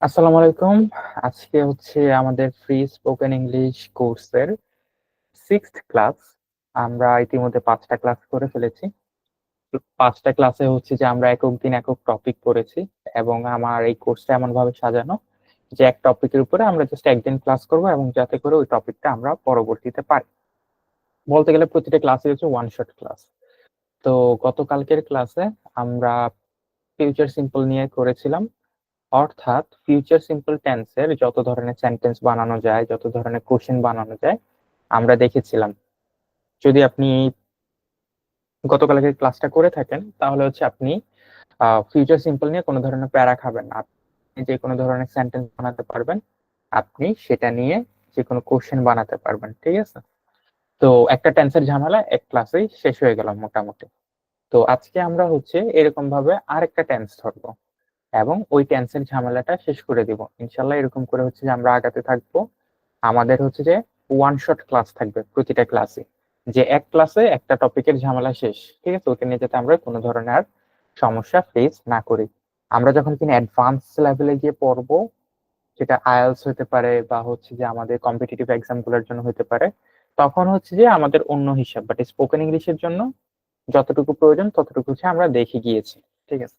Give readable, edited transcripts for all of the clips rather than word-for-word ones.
আসসালামু আলাইকুম। আজকে হচ্ছে আমাদের ফ্রি স্পোকেন ইংলিশ কোর্সের 6th ক্লাস। আমরা ইতিমধ্যে 5টা ক্লাস করে ফেলেছি। তো 5টা ক্লাসে হচ্ছে যে আমরা একক দিন একক টপিক পড়েছি, এবং আমার এই কোর্সটা এমন ভাবে সাজানো যে এক টপিকের উপরে আমরা জাস্ট একদিন ক্লাস করব, এবং যাতে করে ওই টপিকটা আমরা পরবর্তীতে পারি। বলতে গেলে প্রতিটা ক্লাসে হচ্ছে ওয়ান শট ক্লাস। তো গতকালকের ক্লাসে আমরা ফিউচার সিম্পল নিয়ে করেছিলাম, অর্থাৎ ফিউচার সিম্পল টেন্সের যত ধরনের সেন্টেন্স বানানো যায়, যত ধরনের কোশ্চেন বানানো যায় আমরা দেখেছিলাম। যদি আপনি গতকালকে ক্লাসটা করে থাকেন তাহলে হচ্ছে আপনি ফিউচার সিম্পল নিয়ে কোনো ধরনের প্যারা খাবেন না। আপনি যে কোনো ধরনের সেন্টেন্স বানাতে পারবেন, আপনি সেটা নিয়ে যে কোনো কোশ্চেন বানাতে পারবেন, ঠিক আছে? তো একটা টেন্সের ঝামেলা এক ক্লাসেই শেষ হয়ে গেল মোটামুটি। তো আজকে আমরা হচ্ছে এরকম ভাবে আরেকটা টেন্স ধরবো এবং ওই টেন্সের ঝামেলাটা শেষ করে দিব ইনশাল্লাহ। এরকম করে হচ্ছে যে আমরা আগাতে থাকবো। আমাদের হচ্ছে যে ওয়ান শট ক্লাস থাকবে প্রতিটা ক্লাসে, যে এক ক্লাসে একটা টপিকের ঝামেলা শেষ, ঠিক আছে? ওকে নিয়ে যাতে আমরা কোনো ধরনের আর সমস্যা ফেস না করি। আমরা যখন কিনা অ্যাডভান্স লেভেলে গিয়ে পড়বো, সেটা আইএলটিএস হতে পারে বা হচ্ছে যে আমাদের কম্পিটিটিভ এক্সাম গুলোর জন্য হতে পারে, তখন হচ্ছে যে আমাদের অন্য হিসাব, বাট স্পোকেন ইংলিশের জন্য যতটুকু প্রয়োজন ততটুকু হচ্ছে আমরা দেখে গিয়েছি, ঠিক আছে?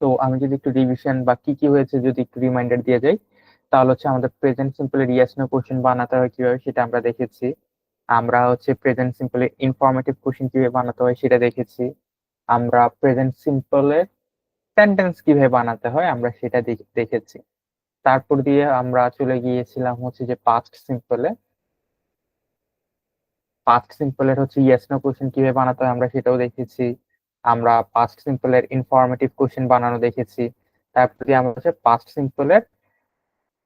তো আমি যদি একটু রিভিশন বা কি কি হয়েছে যদি একটু রিমাইন্ডার দিয়ে যাই, তাহলে হচ্ছে আমাদের প্রেজেন্ট সিম্পলের ইয়েস নো কোশ্চেন বানাতে হয় কিভাবে সেটা আমরা দেখেছি। আমরা হচ্ছে প্রেজেন্ট সিম্পলের ইনফরমেটিভ কোশ্চেন কিভাবে বানাতে হয় সেটা দেখেছি। আমরা প্রেজেন্ট সিম্পলের সেন্টেন্স কিভাবে বানাতে হয় আমরা সেটা দেখেছি। তারপর দিয়ে আমরা চলে গিয়েছিলাম হচ্ছে যে পাস্ট সিম্পলের হচ্ছে ইয়েস নো কোশ্চেন কিভাবে বানাতে হয় আমরা সেটাও দেখেছি। আমরা পাস্ট সিম্পলের ইনফরমেটিভ কোশ্চেন বানানো দেখেছি। তারপর দিয়ে আমরা হচ্ছে পাস্ট সিম্পলের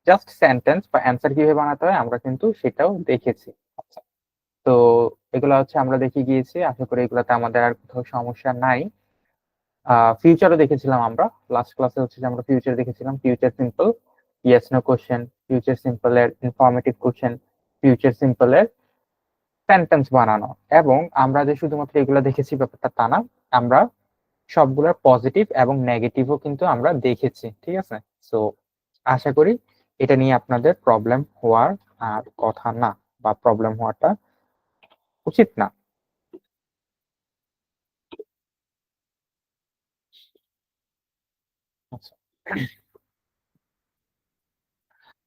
জাস্ট সেন্টেন্স বা অ্যান্সার কিভাবে বানাতে হয় আমরা কিন্তু সেটাও দেখেছি। আচ্ছা, তো এগুলো হচ্ছে আমরা দেখে গিয়েছি, আশা করি এগুলাতে আমাদের আর কোথাও সমস্যা নাই। ফিউচারও দেখেছিলাম আমরা, লাস্ট ক্লাসে হচ্ছে যে আমরা ফিউচার দেখেছিলাম, future simple yes no question, future সিম্পলের ইনফরমেটিভ কোশ্চেন, ফিউচার সিম্পলের সেন্টেন্স বানানো। এবং আমরা যে শুধুমাত্র এগুলো দেখেছি ব্যাপারটা তা না, আমরা সবগুলোর পজিটিভ এবং নেগেটিভও কিন্তু আমরা দেখেছি, ঠিক আছে? সো আশা করি এটা নিয়ে আপনাদের প্রবলেম হওয়ার আর কথা না, বা প্রবলেম হওয়াটা উচিত না। আচ্ছা,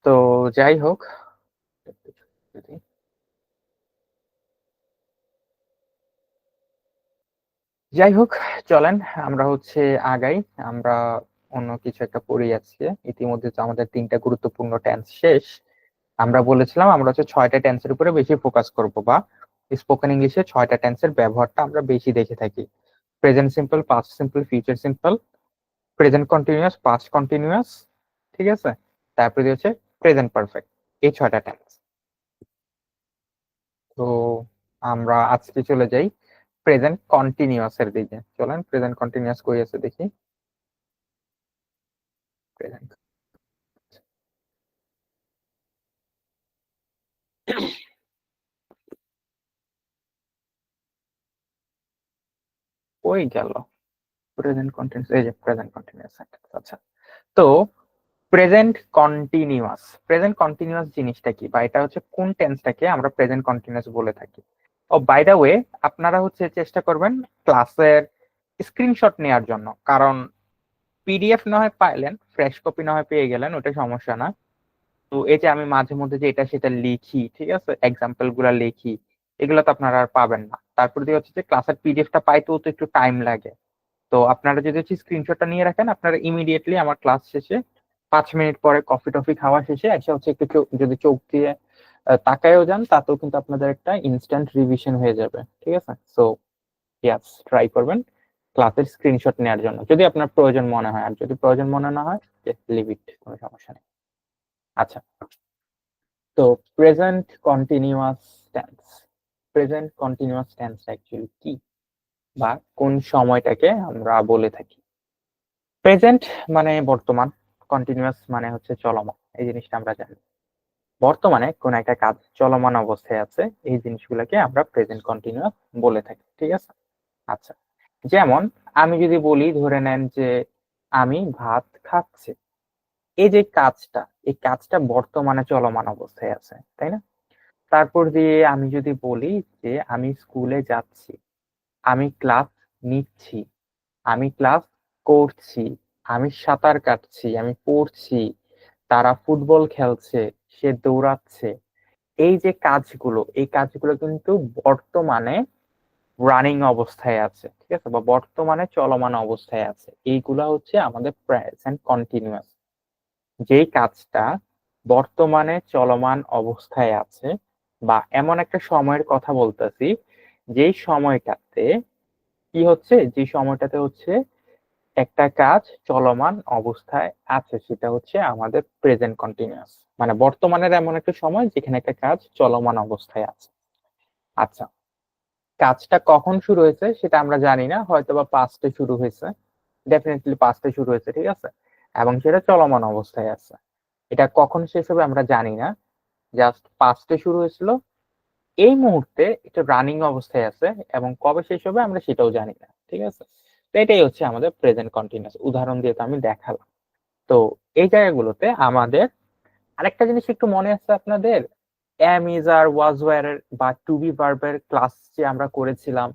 তো যাই হোক, যাই হোক চলেন আমরা হচ্ছে আগাই। আমরা অন্য কিছু একটা পড়ে যাচ্ছি। ইতিমধ্যে তো আমাদের 3টা গুরুত্বপূর্ণ টেন্স শেষ। আমরা বলেছিলাম আমরা হচ্ছে 6টা টেন্সের উপরে বেশি ফোকাস করব, বা স্পোকেন ইংলিশে 6টা টেন্সের ব্যবহারটা আমরা বেশি দেখে থাকি: present simple, past simple, future simple, present continuous, past continuous, ঠিক আছে? তারপরে হচ্ছে প্রেজেন্ট পারফেক্ট। এই 6টা টেন্স। তো আমরা আজকে চলে যাই প্রেজেন্ট কন্টিনিউয়াস এর দিকে। চলেন প্রেজেন্ট কন্টিনিউয়াস কই আছে দেখি। প্রেজেন্ট কই গেল? প্রেজেন্ট কন্টিনিউয়াস, এই যে প্রেজেন্ট কন্টিনিউয়াস সেন্টেন্স। আচ্ছা, তো প্রেজেন্ট কন্টিনিউয়াস জিনিসটা কি, বা এটা হচ্ছে কোন টেন্সটাকে আমরা প্রেজেন্ট কন্টিনিউয়াস বলে থাকি? ও বাই দা ওয়ে, আপনারা হচ্ছে চেষ্টা করবেন ক্লাসের স্ক্রিনশট নেওয়ার জন্য, কারণ পিডিএফ না হয় পাইলেন, ফ্রেশ কপি না হয় পেয়ে গেলেন, ওটা সমস্যা না। তো এই যে আমি মাঝে মধ্যে যে এটা সেটা লিখি, ঠিক আছে, এক্সাম্পল গুলা লিখি, এগুলো তো আপনারা আর পাবেন না। তারপর দিয়ে হচ্ছে যে ক্লাসের পিডিএফটা পাইতেও তো একটু টাইম লাগে। তো আপনারা যদি হচ্ছে স্ক্রিনশটটা নিয়ে রাখেন, আপনারা ইমিডিয়েটলি আমার ক্লাস শেষে 5 মিনিট পরে কফি টফি খাওয়া শেষে এসে হচ্ছে একটু যদি চোখ দিয়ে তাকায়ও যান, তাতেও কিন্তু আপনাদের একটা ইনস্ট্যান্ট রিভিশন হয়ে যাবে, ঠিক আছে? সো ইয়াস, ট্রাই করবেন ক্লাসের স্ক্রিনশট নেওয়ার জন্য যদি আপনার প্রয়োজন মনে হয়। আর যদি প্রয়োজন মনে না হয়, লিভ ইট, কোনো সমস্যা নেই। আচ্ছা, তো present continuous tense, present continuous tense actually কি, বা কোন সময়টাকে আমরা বলে থাকি? প্রেজেন্ট মানে বর্তমান, কন্টিনিউয়াস মানে হচ্ছে চলমান, এই জিনিসটা আমরা জানি। বর্তমানে কোন একটা কাজ চলমান অবস্থায় আছে, এই জিনিসগুলোকে আমরা প্রেজেন্ট কন্টিনিউয়াস বলে থাকি, ঠিক আছে? আচ্ছা, যেমন আমি যদি বলি, ধরে নেন যে আমি ভাত খাচ্ছি, এই যে কাজটা, এই কাজটা বর্তমানে চলমান অবস্থায় আছে, তাই না? তারপর দিয়ে আমি যদি বলি যে আমি স্কুলে যাচ্ছি, আমি ক্লাস নিচ্ছি, আমি ক্লাস করছি, আমি সাঁতার কাটছি, আমি পড়ছি, তারা ফুটবল খেলছে, সে দৌড়াচ্ছে, এই যে কাজগুলো, এই কাজগুলো কিন্তু বর্তমানে রানিং অবস্থায় আছে, ঠিক আছে, বা বর্তমানে চলমান অবস্থায় আছে। এইগুলা হচ্ছে আমাদের প্রেজেন্ট কন্টিনিউয়াস। যেই কাজটা বর্তমানে চলমান অবস্থায় আছে, বা এমন একটা সময়ের কথা বলতেছি যেই সময়টাতে কি হচ্ছে, যে সময়টাতে হচ্ছে একটা কাজ চলমান অবস্থায় আছে, সেটা হচ্ছে আমাদের প্রেজেন্ট কন্টিনিউয়াস। মানে বর্তমানের এমন একটা সময় যেখানে একটা কাজ চলমান অবস্থায় আছে। আচ্ছা, কাজটা কখন শুরু হয়েছে সেটা আমরা জানি না, হয়তো বা পাস্টে শুরু হয়েছে, ডেফিনেটলি পাস্টে শুরু হয়েছে, ঠিক আছে, এবং সেটা চলমান অবস্থায় আছে। এটা কখন শেষ হবে আমরা জানি না, জাস্ট পাস্টে শুরু হয়েছিল, এই মুহূর্তে এটা রানিং অবস্থায় আছে, এবং কবে শেষ হবে আমরা সেটাও জানি না, ঠিক আছে। তো এটাই হচ্ছে আমাদের প্রেজেন্ট কন্টিনিউয়াস, উদাহরণ দিয়ে তো আমি দেখালাম। তো এই জায়গাগুলোতে আমাদের আরেকটা জিনিস একটু মনে আছে আপনাদের, am is are was were বা টু বি ভার্বের ক্লাস যে আমরা করেছিলাম,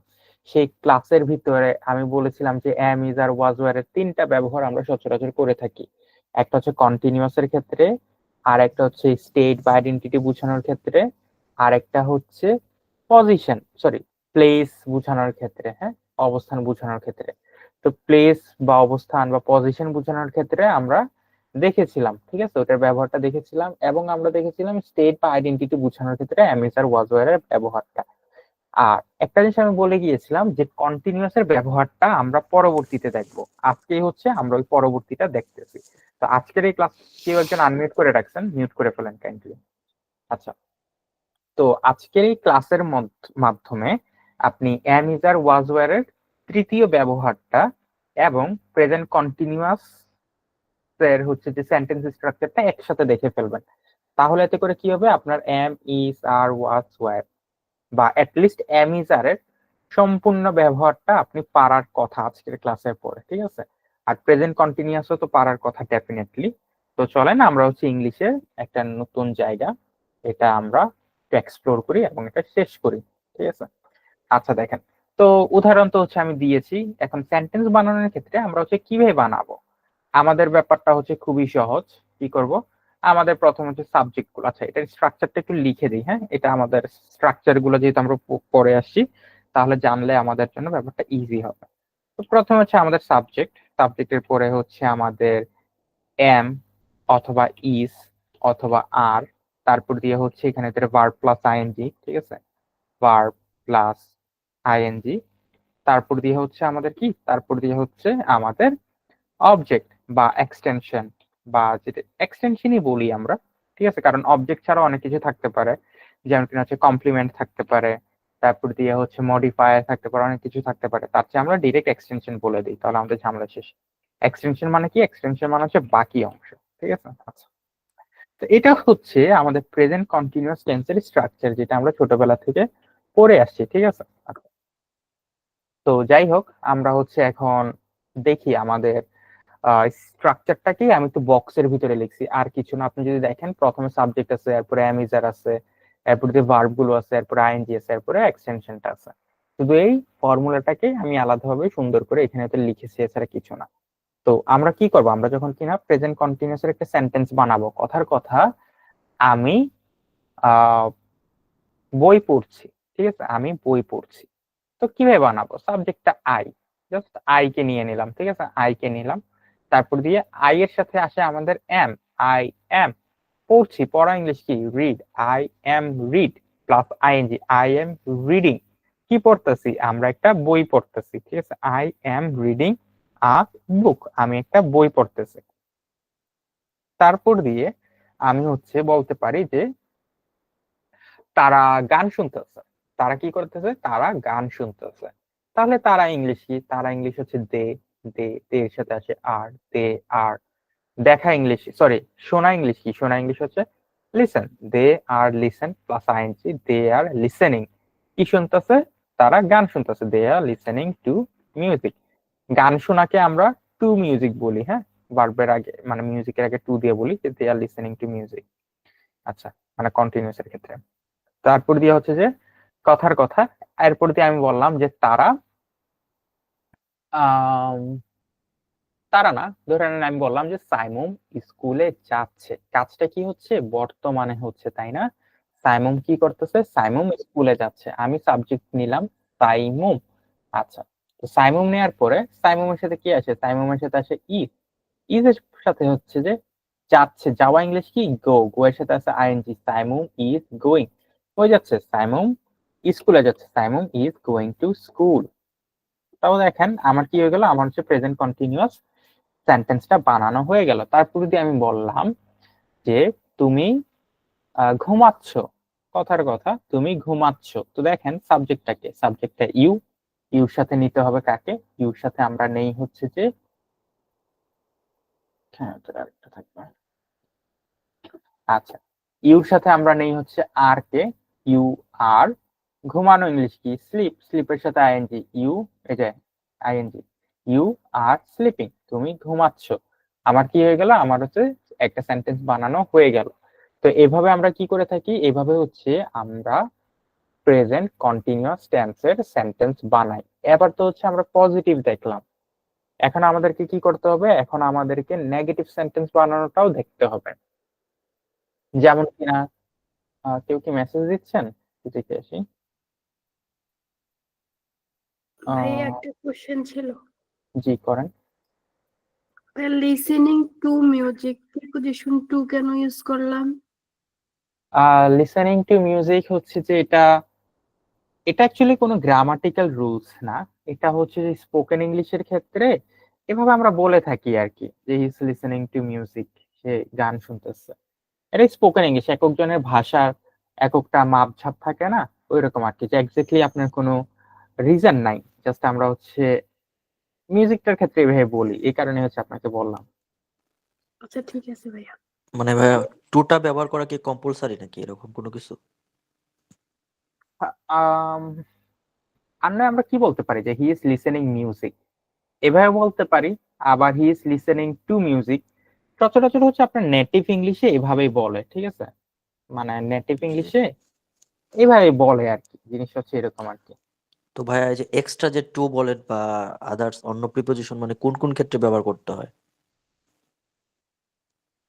সেই ক্লাসের ভিতরে আমি বলেছিলাম যে am is are was were এর তিনটা ব্যবহার আমরা সচরাচর করে থাকি। একটা হচ্ছে কন্টিনিউয়াস এর ক্ষেত্রে, আর একটা হচ্ছে স্টেট বা আইডেন্টিটি বোঝানোর ক্ষেত্রে, আর একটা হচ্ছে পজিশন, সরি, প্লেস বোঝানোর ক্ষেত্রে, হ্যাঁ, অবস্থান বোঝানোর ক্ষেত্রে। তো প্লেস বা অবস্থান বা পজিশন বোঝানোর ক্ষেত্রে আমরা দেখেছিলাম, ঠিক আছে, ওটার ব্যবহারটা দেখেছিলাম, এবং আমরা দেখেছিলাম স্টেট বা আইডেন্টিটি বোঝানোর ক্ষেত্রে এমএস আর ওয়াজ ওয়্যার এর ব্যবহারটা। আর একটা জিনিস আমি বলে গিয়েছিলাম যে কন্টিনিউয়াস এর ব্যবহারটা আমরা পরবর্তীতে দেখব। আজকেই হচ্ছে আমরা ওই পরবর্তীটা দেখতেছি। তো আজকের এই ক্লাস কেউ একজন আনমিউট করে রাখছেন, মিউট করে ফেলেন কাইন্ডলি। আচ্ছা, তো আজকের এই ক্লাসের মাধ্যমে আপনি am is are was were এর তৃতীয় ব্যবহারটা এবং প্রেজেন্ট কন্টিনিউয়াস এর হচ্ছে যে সেন্টেন্স স্ট্রাকচারটা একসাথে দেখে ফেলবেন। তাহলে এতে করে কি হবে, আপনার am is are was were বা অ্যাটলিস্ট এম ইজ আর এর সম্পূর্ণ ব্যবহারটা আপনি পারার কথা আজকের ক্লাসের পরে, ঠিক আছে। আর প্রেজেন্ট কন্টিনিউয়াসও তো পারার কথা ডেফিনেটলি। তো চলেন আমরা হচ্ছে ইংলিশের একটা নতুন জায়গা, এটা আমরা এক্সপ্লোর করি এবং এটা শেষ করি, ঠিক আছে। আচ্ছা দেখেন, তো উদাহরণ তো হচ্ছে আমি দিয়েছি, এখন সেন্টেন্স বানানোর ক্ষেত্রে আমরা হচ্ছে কিভাবে বানাবো, আমাদের ব্যাপারটা হচ্ছে খুবই সহজ। কি করব, আমাদের প্রথম হচ্ছে সাবজেক্ট গুলো, আচ্ছা এটার স্ট্রাকচারটা একটু লিখে দিই, হ্যাঁ, এটা আমাদের স্ট্রাকচার গুলো যেহেতু আমরা পড়ে আসছি, তাহলে জানলে আমাদের জন্য ব্যাপারটা ইজি হবে। তো প্রথম হচ্ছে আমাদের সাবজেক্ট, সাবজেক্টের পরে হচ্ছে আমাদের এম অথবা ইজ অথবা আর, তারপর দিয়ে হচ্ছে এখানে ভার্ব প্লাস আইএনজি, ঠিক আছে, ভার্ব প্লাস আইএনজি, তারপর দিয়ে হচ্ছে আমাদের কি, তারপর দিয়ে হচ্ছে আমাদের অবজেক্ট বা এক্সটেনশন, বা যেটা এক্সটেনশনই বলি আমরা, ঠিক আছে, কারণ অবজেক্ট ছাড়া অনেক কিছু থাকতে পারে, যেমন কিনা হচ্ছে কমপ্লিমেন্ট থাকতে পারে, তারপর দিয়ে হচ্ছে মডিফায়ার থাকতে পারে, অনেক কিছু থাকতে পারে, তার চেয়ে আমরা ডিরেক্ট এক্সটেনশন বলে দিই, তাহলে আমাদের ঝামেলা শেষ। এক্সটেনশন মানে কি, এক্সটেনশন মানে হচ্ছে বাকি অংশ, ঠিক আছে। আচ্ছা, তো এটা হচ্ছে আমাদের প্রেজেন্ট কন্টিনিউয়াস টেন্সের স্ট্রাকচার, যেটা আমরা ছোটবেলা থেকে পড়ে আসছি, ঠিক আছে। আচ্ছা, তো যাই হোক, আমরা হচ্ছে এখন দেখি আমাদের স্ট্রাকচারটাকে আমি একটু বক্সের ভিতরে লিখছি, আর কিছু না। আপনি যদি দেখেন, প্রথমে সাবজেক্ট আছে, এরপরে অ্যামিজার আছে, এরপরে যে ভার্ব গুলো আছে, এরপরে আইএনজি আছে, এরপরে এক্সটেনশনটা আছে। শুধু এই ফর্মুলাটাকে আমি আলাদাভাবে সুন্দর করে এখানে তো লিখেছি, এছাড়া কিছু না। তো আমরা কি করব, আমরা যখন কিনা প্রেজেন্ট কন্টিনিউয়াস এর একটা সেন্টেন্স বানাবো, কথার কথা আমি আহ বই পড়ছি, ঠিক আছে, আমি বই পড়ছি। তো কিভাবে বানাবো, সাবজেক্টটা আই, জাস্ট আই কে নিয়ে নিলাম, ঠিক আছে, আই কে নিলাম। তারপর দিয়ে আই এর সাথে আসে আমাদের এম, আই এম পড়ছি, পড়া ইংলিশ কি, read, I am read plus ING, I am reading. কি পড়তেছি, আমরা একটা বই পড়তেছি, ঠিক আছে, I am reading a book, আমি একটা বই পড়তেছি। তারপর দিয়ে আমি হচ্ছে বলতে পারি যে তারা গান শুনতেছে, তারা কি করতেছে, তারা গান শুনতেছে। তাহলে তারা ইংলিশ কি, তারা ইংলিশ হচ্ছে দে, দে, দে এর সাথে আসে আর, দে আর। দেখা ইংলিশ, সরি, শোনা ইংলিশ কি, শোনা ইংলিশ হচ্ছে লিসেন, দে আর লিসেন প্লাস আইএনজি, দে আর লিসেনিং। কি শুনতেছে, তারা গান শুনতেছে, দে আর লিসেনিং টু মিউজিক। গান শোনাকে আমরা টু মিউজিক বলি, হ্যাঁ, ভার্বের আগে মানে মিউজিকের আগে টু দিয়ে বলি যে দে আর লিসেনিং টু মিউজিক। আচ্ছা, মানে কন্টিনিউয়াস এর ক্ষেত্রে। তারপর দিয়ে হচ্ছে যে কথার কথা, এরপর দিয়ে আমি বললাম যে তারা আহ তারা না, ধরে নেন আমি বললাম যে সাইমুম স্কুলে যাচ্ছে, কাজটা কি হচ্ছে বর্তমানে হচ্ছে, তাই না? সাইমুম কি করতেছে, সাইমুম স্কুলে যাচ্ছে, আমি সাবজেক্ট নিলাম সাইমুম। আচ্ছা, তো সাইমুম নেওয়ার পরে সাইমুমের সাথে কি আসে, সাইমুমের সাথে আসে ইজ, ইজ এর সাথে হচ্ছে যে যাচ্ছে, যাওয়া ইংলিশ কি গো, গো এর সাথে আছে আইএনজি, সাইমুম ইজ গোয়িং, হয়ে যাচ্ছে সাইমুম স্কুলে যাচ্ছে, Saimum is going to school. তাও দেখেন আমার কি হয়ে গেল, আমার হচ্ছে প্রেজেন্ট কন্টিনিউয়াস সেন্টেন্সটা বানানো হয়ে গেল। তারপর দিয়ে আমি বললাম যে তুমি ঘুমাচ্ছ, কথার কথা তুমি ঘুমাচ্ছ, তো দেখেন সাবজেক্টটাকে, সাবজেক্টটা ইউ, ইউর সাথে নিতে হবে কাকে, ইউর সাথে আমরা নেই হচ্ছে যে, হ্যাঁ তোর আরেকটা থাকবে, আচ্ছা ইউর সাথে আমরা নেই হচ্ছে আর কে, ইউ আর, ঘুমানো ইংলিশ কি স্লিপ, স্লিপের সাথে আইএনজি ইউ, এই যে আইএনজি, ইউ আর স্লিপিং, তুমি ঘুমাচ্ছ। আমার কি হয়ে গেল, আমার হচ্ছে একটা সেন্টেন্স বানানো হয়ে গেল। তো এভাবে আমরা কি করে থাকি, এভাবে হচ্ছে আমরা প্রেজেন্ট কন্টিনিউয়াস টেন্সের সেন্টেন্স বানাই। এবার তো হচ্ছে আমরা পজিটিভ দেখলাম, এখন আমাদেরকে কি করতে হবে, এখন আমাদেরকে নেগেটিভ সেন্টেন্স বানানোটাও দেখতে হবে। যেমন কিনা কেউ কি মেসেজ দিচ্ছেন, দেখে আসি। ভাই আহ, একটা কোশ্চেন ছিল, জি করেন। Listening to music preposition two কেন ইউজ করলাম? লিসেনিং টু মিউজিক হচ্ছে যে এটা, এটা অ্যাকচুয়ালি কোনো গ্রামাটিক্যাল রুলস না, এটা হচ্ছে যে স্পোকেন ইংলিশের ক্ষেত্রে এভাবে আমরা বলে থাকি আর কি, যে he is listening to music, সে গান শুনতেছে। এটা স্পোকেন ইংলিশ, এক একজনের ভাষার এক একটা মাপ ঝাপ থাকে না, ওইরকম আর কি, যে এক্স্যাক্টলি আপনার কোনো রিজন নাই, জাস্ট আমরা হচ্ছে মিউজিকটার ক্ষেত্রে এভাবে বলি, এই কারণে হচ্ছে আপনাকে বললাম। আচ্ছা ঠিক আছে ভাইয়া। মানে ভাইয়া টুটা ব্যবহার করা কি কম্পালসারি নাকি এরকম কোনো কিছু? আম, আর নয় আমরা কি বলতে পারি যে হি ইজ লিসেনিং মিউজিক, এভাবে বলতে পারি। আবার হি ইজ লিসেনিং টু মিউজিক, সচরাচর হচ্ছে আপনার নেটিভ ইংলিশে এভাবেই বলে, ঠিক আছে, মানে নেটিভ জি। ইংলিশে এভাবে বলে আর কি, জিনিসটা হচ্ছে এরকম আর কি। তো ভাইয়া এই যে এক্সট্রা যে টু বলেন বা আদার্স অন্য প্রিপোজিশন মানে কোন কোন ক্ষেত্রে ব্যবহার করতে হয়?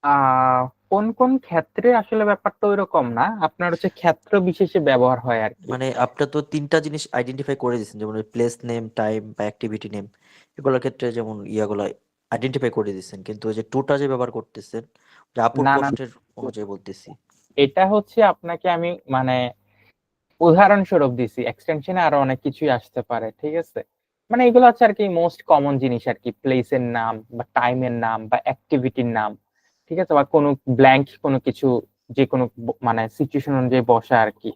আহ কোন কোন ক্ষেত্রে আসলে ব্যাপারটা ওইরকম না, আপনার হচ্ছে ক্ষেত্র বিশেষে ব্যবহার হয় আর কি। মানে আপনি তো তিনটা জিনিস আইডেন্টিফাই করে দিয়েছেন, যেমন প্লেস নেম, টাইম বা অ্যাক্টিভিটি নেম, এগুলোর ক্ষেত্রে যেমন ইয়াগুলো আইডেন্টিফাই করে দিয়েছেন, কিন্তু ওই যে টুটা যে ব্যবহার করতেছেন যে আপুর না না, প্রশ্নের অনুযায়ী বলতেছি। এটা হচ্ছে আপনাকে আমি মানে উদাহরণস্বরূপ দিছি, এক্সটেনশনে আরো অনেক কিছুই আসতে পারে, ঠিক আছে, মানে এগুলো হচ্ছে আর কি মোস্ট কমন জিনিস আর কি, প্লেসের নাম বা টাইমের নাম বা অ্যাক্টিভিটির নাম, ঠিক আছে, বা কোনো ব্ল্যাঙ্ক কোনো কিছু, যে কোনো মানে সিচুয়েশন অনুযায়ী বসা আর কি।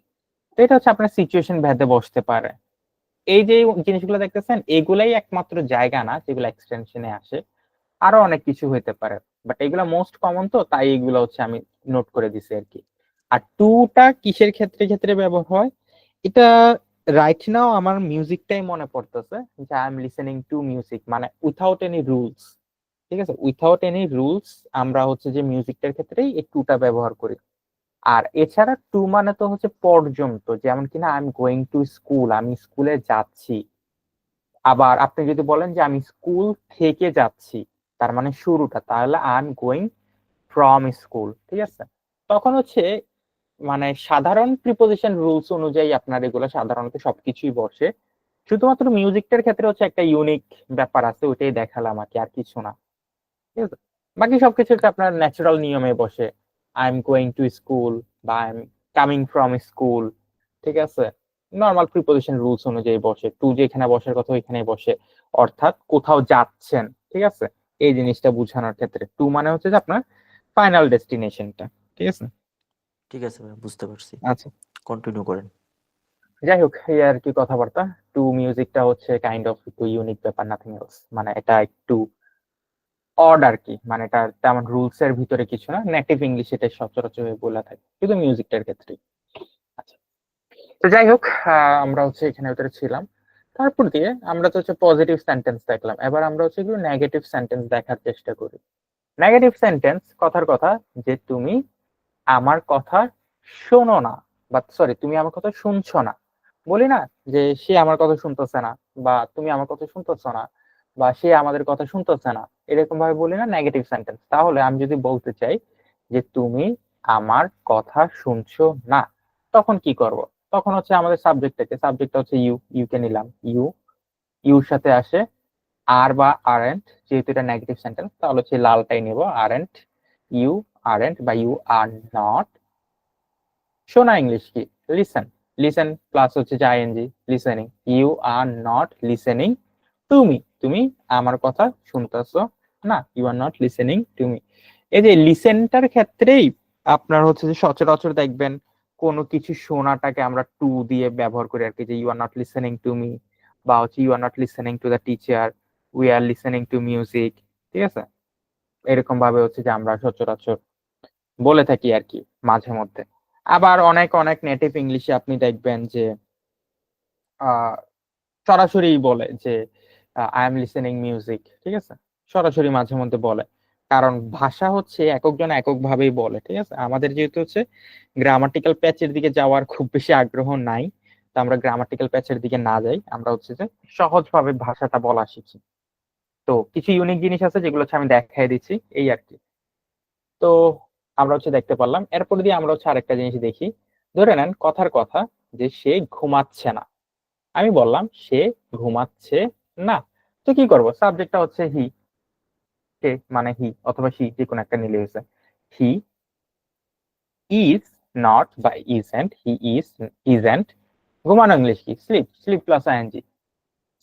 তো এটা হচ্ছে আপনার সিচুয়েশন ভেদে বসতে পারে। এই যে জিনিসগুলো দেখতেছেন এগুলাই একমাত্র জায়গা না যেগুলো এক্সটেনশনে আসে, আরো অনেক কিছু হইতে পারে, বাট এগুলা মোস্ট কমন, তো তাই এগুলো হচ্ছে আমি নোট করে দিছি আর কি। আর টুটা কিসের ক্ষেত্রে ক্ষেত্রে ব্যবহার হয়, এটা রাইট নাও আমার মিউজিকটাই মনে পড়তেছে, যে I am listening to music, মানে উইথাউট এনি রুলস, ঠিক আছে, উইথাউট এনি রুলস আমরা হচ্ছে যে মিউজিকটার ক্ষেত্রেই এই টুটা ব্যবহার করি। আর এছাড়া টু মানে তো হচ্ছে পর্যন্ত, যেমন কিনা I am going to school, আমি স্কুলে যাচ্ছি। আবার আপনি যদি বলেন যে আমি স্কুল থেকে যাচ্ছি, তার মানে শুরুটা, তাহলে I am going from school, ঠিক আছে। তখন হচ্ছে মানে সাধারণ প্রিপোজিশন রুলস অনুযায়ী আপনার এগুলো সাধারণত সবকিছুই বসে, শুধুমাত্র মিউজিকটার ক্ষেত্রে হচ্ছে একটা ইউনিক ব্যাপার আছে, ওইটাই দেখালাম আর কি, আর কিছু না, ঠিক আছে। বাকি সবকিছু হচ্ছে আপনার ন্যাচারাল নিয়মে বসে, I am going to school বা I am coming from school, ঠিক আছে, নর্মাল প্রিপোজিশন রুলস অনুযায়ী বসে, টু যেখানে বসার কথা ওইখানেই বসে, অর্থাৎ কোথাও যাচ্ছেন, ঠিক আছে, এই জিনিসটা বোঝানোর ক্ষেত্রে টু মানে হচ্ছে যে আপনার ফাইনাল ডেস্টিনেশনটা, ঠিক আছে। ঠিক আছে ভাইয়া, বুঝতে পারছি। আচ্ছা, কন্টিনিউ করেন। যাই হোক এই আর কি কথাবার্তা। টু মিউজিকটা হচ্ছে কাইন্ড অফ একটু ইউনিক ব্যাপার, নাথিং এলস, মানে এটা একটু অড আর কি, মানে এটা তেমন রুলস এর ভিতরে কিছু না, নেটিভ ইংলিশ এটা সচরাচর বলে থাকে শুধু মিউজিকটার ক্ষেত্রে। আচ্ছা, তো যাই হোক আমরা হচ্ছে এখানে ভিতরে ছিলাম। তারপর দিয়ে আমরা তো হচ্ছে পজিটিভ সেন্টেন্স দেখলাম, এবার আমরা হচ্ছে একটু নেগেটিভ সেন্টেন্স দেখার চেষ্টা করি। নেগেটিভ সেন্টেন্স কথার কথা যে তুমি আমার কথা শোনো না, বা সরি তুমি আমার কথা শুনছো না। বলি না যে সে আমার কথা শুনতেছে না, বা তুমি আমার কথা শুনতেছো না, বা সে আমাদের কথা শুনতেছে না, এরকম ভাবে বলি না নেগেটিভ সেন্টেন্স। তাহলে আমি যদি বলতে চাই যে তুমি আমার কথা শুনছো না, তখন কি করব? তখন হচ্ছে আমাদের সাবজেক্টটা হচ্ছে ইউ কে নিলাম। ইউর সাথে আসে আর বা আরএন্ট, যেহেতু এটা নেগেটিভ সেন্টেন্স তাহলে হচ্ছে লালটাই নেব, আরএন্ট। ইউ আরএন্ট বা ইউ আর নট। শোনা ইংলিশ কি? লিসেন। লিসেন প্লাস হচ্ছে যে ING, listening. You are not listening to me, তুমি আমার কথা শুনতেছো না, you are not listening to me. এই যে লিসেনটার ক্ষেত্রেই আপনার হচ্ছে যে সচরাচর দেখবেন কোনো কিছু শোনাটাকে আমরা টু দিয়ে ব্যবহার করি আর কি, যে you are not listening to me, বা হচ্ছে you are not listening to the teacher, we are listening to music. ঠিক আছে, এরকম ভাবে হচ্ছে যে আমরা সচরাচর বলে থাকি আর কি মাঝে মধ্যে। আবার অনেক অনেক নেটিভ ইংলিশে আপনি দেখবেন যে আহ সরাসরি বলে যে আই এম লিসেনিং মিউজিক। ঠিক আছে, সরাসরি মাঝে মধ্যে বলে, কারণ ভাষা হচ্ছে একজন একক ভাবেই বলে। ঠিক আছে, আমাদের যেহেতু হচ্ছে গ্রামাটিক্যাল প্যাচের দিকে যাওয়ার খুব বেশি আগ্রহ নাই, তো আমরা গ্রামাটিক্যাল প্যাচের দিকে না যাই, আমরা হচ্ছে যে সহজভাবে ভাষাটা বলা শিখি। তো কিছু ইউনিক জিনিস আছে যেগুলো হচ্ছে আমি দেখাই দিচ্ছি এই আর কি। তো আমরা হচ্ছে দেখতে পারলাম, এরপর দিয়ে আমরা হচ্ছে আরেকটা জিনিস দেখি। ধরে নেন কথার কথা যে সে ঘুমাচ্ছে না, আমি বললাম সে ঘুমাচ্ছে না। তো কি করব? সাবজেক্টটা হচ্ছে হি, সে মানে হি অথবা সি, যে কোনো একটা নিলে হয়েছে। হি ইজ নট বা ইজেন্ট, হি ইজেন্ট ঘুমানো ইংলিশ কি? Sleep, sleep plus ING,